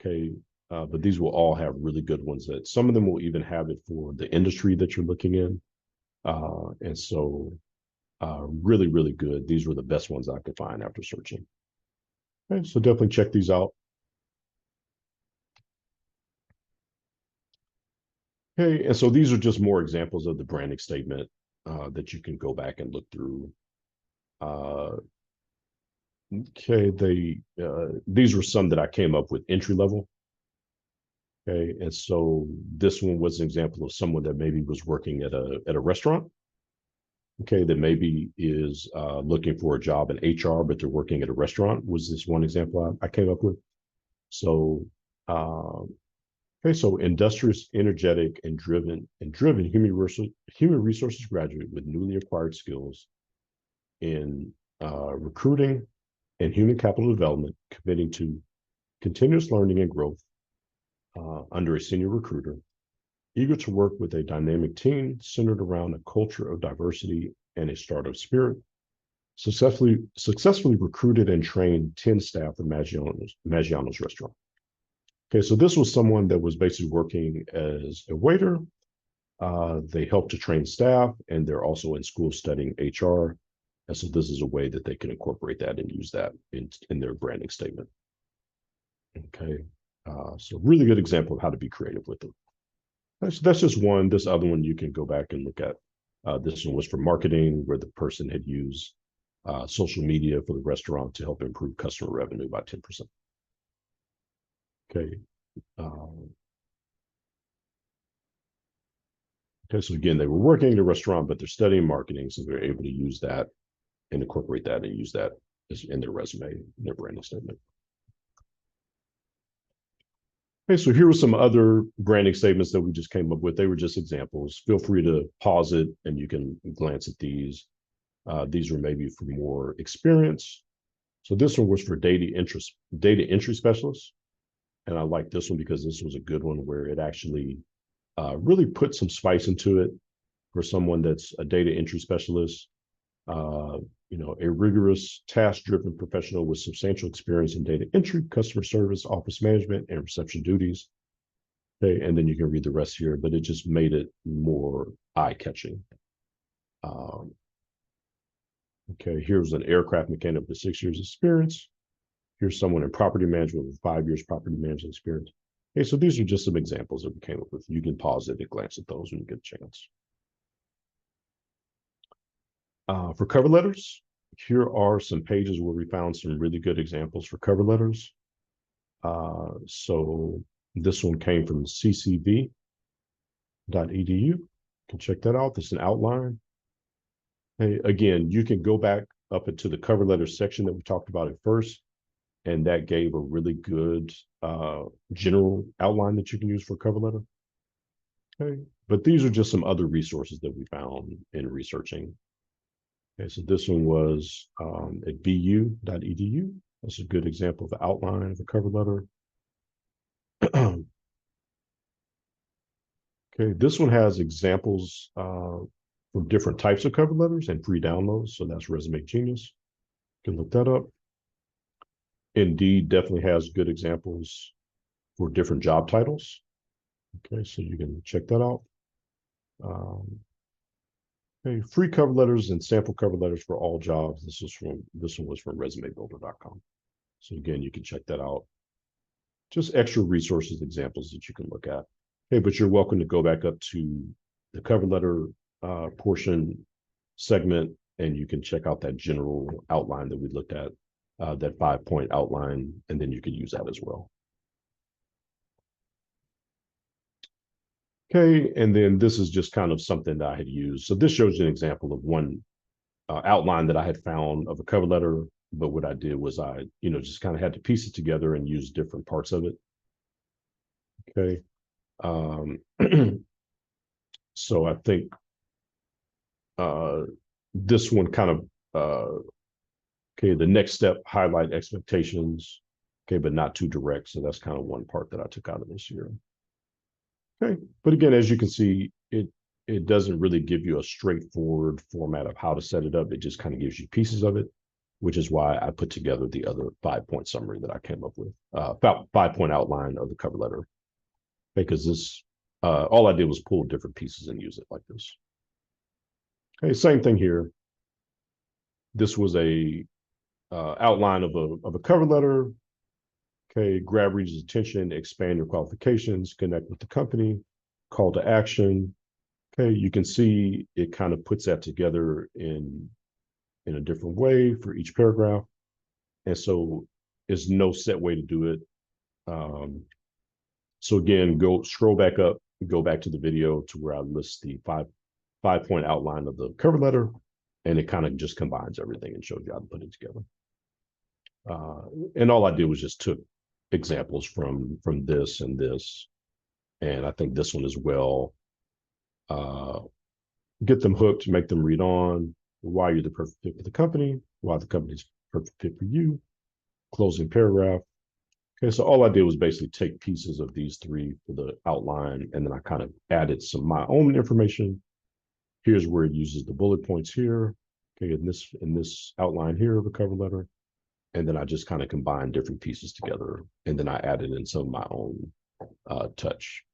Okay, but these will all have really good ones. That some of them will even have it for the industry that you're looking in, and so really, really good. These were the best ones I could find after searching. Okay, so definitely check these out. Okay, and so these are just more examples of the branding statement that you can go back and look through. Okay, these were some that I came up with entry level. Okay, and so this one was an example of someone that maybe was working at a restaurant. Okay, that maybe is looking for a job in HR, but they're working at a restaurant. Was this one example I came up with? So okay, so industrious, energetic, and driven human resources graduate with newly acquired skills in recruiting and human capital development, committing to continuous learning and growth under a senior recruiter, eager to work with a dynamic team centered around a culture of diversity and a startup spirit, Successfully recruited and trained 10 staff at Maggiano's restaurant. Okay, so this was someone that was basically working as a waiter. They help to train staff, and they're also in school studying HR. And so this is a way that they can incorporate that and use that in their branding statement. Okay, so really good example of how to be creative with it. That's just one. This other one you can go back and look at. This one was for marketing, where the person had used social media for the restaurant to help improve customer revenue by 10%. Okay. Okay, so again, they were working in a restaurant, but they're studying marketing, so they're able to use that and incorporate that and use that in their resume, in their branding statement. Okay, so here were some other branding statements that we just came up with. They were just examples. Feel free to pause it and you can glance at these. These were maybe for more experience. So this one was for data entry specialists. And I like this one because this was a good one where it actually really put some spice into it for someone that's a data entry specialist. A rigorous, task-driven professional with substantial experience in data entry, customer service, office management, and reception duties. Okay, and then you can read the rest here, but it just made it more eye-catching. Okay, here's an aircraft mechanic with 6 years experience. Here's someone in property management with 5 years property management experience. Okay, so these are just some examples that we came up with. You can pause it and glance at those when you get a chance. For cover letters, here are some pages where we found some really good examples for cover letters. So this one came from ccv.edu. You can check that out. This is an outline. Hey, again, you can go back up into the cover letter section that we talked about at first, and that gave a really good general outline that you can use for a cover letter. Okay, but these are just some other resources that we found in researching. Okay, so this one was at bu.edu. That's a good example of the outline of a cover letter. Okay, this one has examples from different types of cover letters and free downloads. So that's Resume Genius. You can look that up. Indeed definitely has good examples for different job titles. Okay, so you can check that out. Okay, free cover letters and sample cover letters for all jobs. This one was from resumebuilder.com. So again, you can check that out. Just extra resources, examples that you can look at. Hey, but you're welcome to go back up to the cover letter portion segment, and you can check out that general outline that we looked at, that 5-point outline, and then you can use that as well. Okay, and then this is just kind of something that I had used. So this shows you an example of one outline that I had found of a cover letter, but what I did was I, just kind of had to piece it together and use different parts of it. Okay. So I think this one kind of, okay, the next step, highlight expectations, okay, but not too direct. So that's kind of one part that I took out of this year. Okay, but again, as you can see, it doesn't really give you a straightforward format of how to set it up. It just kind of gives you pieces of it, which is why I put together the other 5-point summary that I came up with, about 5-point outline of the cover letter, because this, all I did was pull different pieces and use it like this. Okay, same thing here. This was a outline of a cover letter. Okay, grab readers' attention, expand your qualifications, connect with the company, call to action. Okay, you can see it kind of puts that together in a different way for each paragraph. And so there's no set way to do it. So again, scroll back up, go back to the video to where I list the 5-point outline of the cover letter, and it kind of just combines everything and shows you how to put it together. And all I did was just took examples from this and this, and I think this one as well. Get them hooked, make them read on, why you're the perfect fit for the company, why the company's perfect fit for you, closing paragraph. Okay, so all I did was basically take pieces of these three for the outline, and then I kind of added some of my own information. Here's where it uses the bullet points here. Okay, in this outline here of a cover letter, and then I just kind of combine different pieces together, and then I added in some of my own touch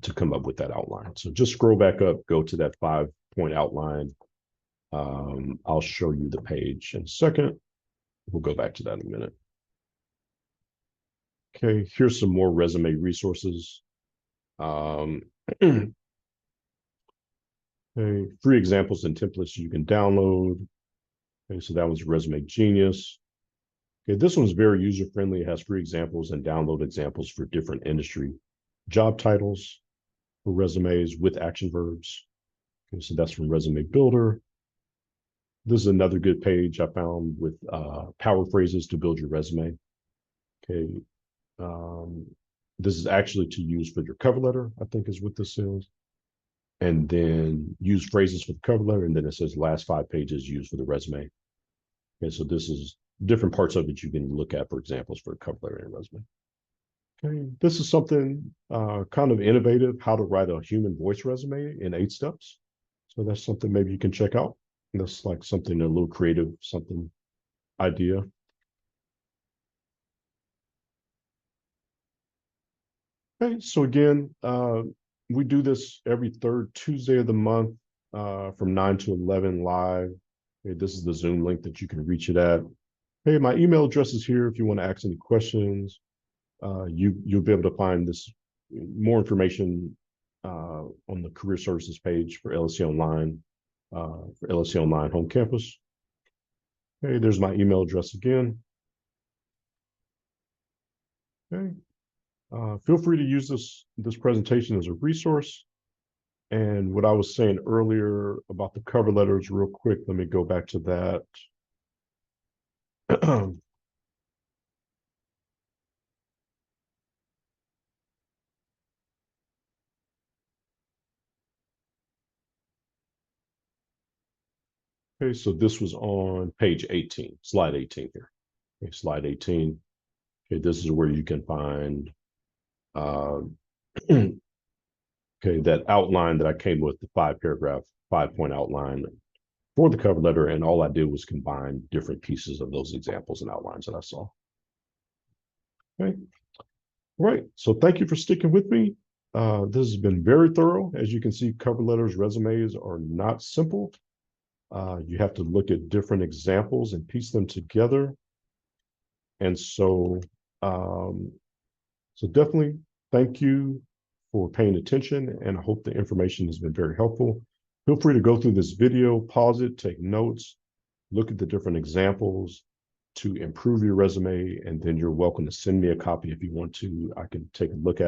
to come up with that outline. So just scroll back up, go to that 5-point outline. I'll show you the page in a second. We'll go back to that in a minute. Okay, here's some more resume resources. Okay, free examples and templates you can download. Okay, so that was Resume Genius. Okay, this one's very user-friendly. It has free examples and download examples for different industry job titles for resumes with action verbs. Okay, so that's from Resume Builder. This is another good page I found with power phrases to build your resume. Okay, this is actually to use for your cover letter, I think is what this is. And then use phrases for the cover letter, and then it says last 5 pages used for the resume. Okay, so this is different parts of it you can look at for examples for a cover letter and resume. Okay, this is something kind of innovative, how to write a human voice resume in 8 steps. So that's something maybe you can check out. And that's like something a little creative, something idea. Okay, so again, we do this every 3rd Tuesday of the month from 9 to 11 live. Okay, this is the Zoom link that you can reach it at. Hey, my email address is here if you want to ask any questions. You'll be able to find this more information on the career services page for LSE Online, for LSE Online Home Campus. Okay, there's my email address again. Okay, feel free to use this presentation as a resource. And what I was saying earlier about the cover letters, real quick, let me go back to that. Okay, so this was on page 18, slide 18 here. Okay, slide 18. Okay, this is where you can find okay, that outline that I came with, the 5-paragraph, 5-point outline for the cover letter, and all I did was combine different pieces of those examples and outlines that I saw. Okay, right. So thank you for sticking with me. This has been very thorough. As you can see, cover letters, resumes are not simple. You have to look at different examples and piece them together. And so, so definitely thank you for paying attention, and I hope the information has been very helpful. Feel free to go through this video, pause it, take notes, look at the different examples to improve your resume, and then you're welcome to send me a copy if you want to. I can take a look at it.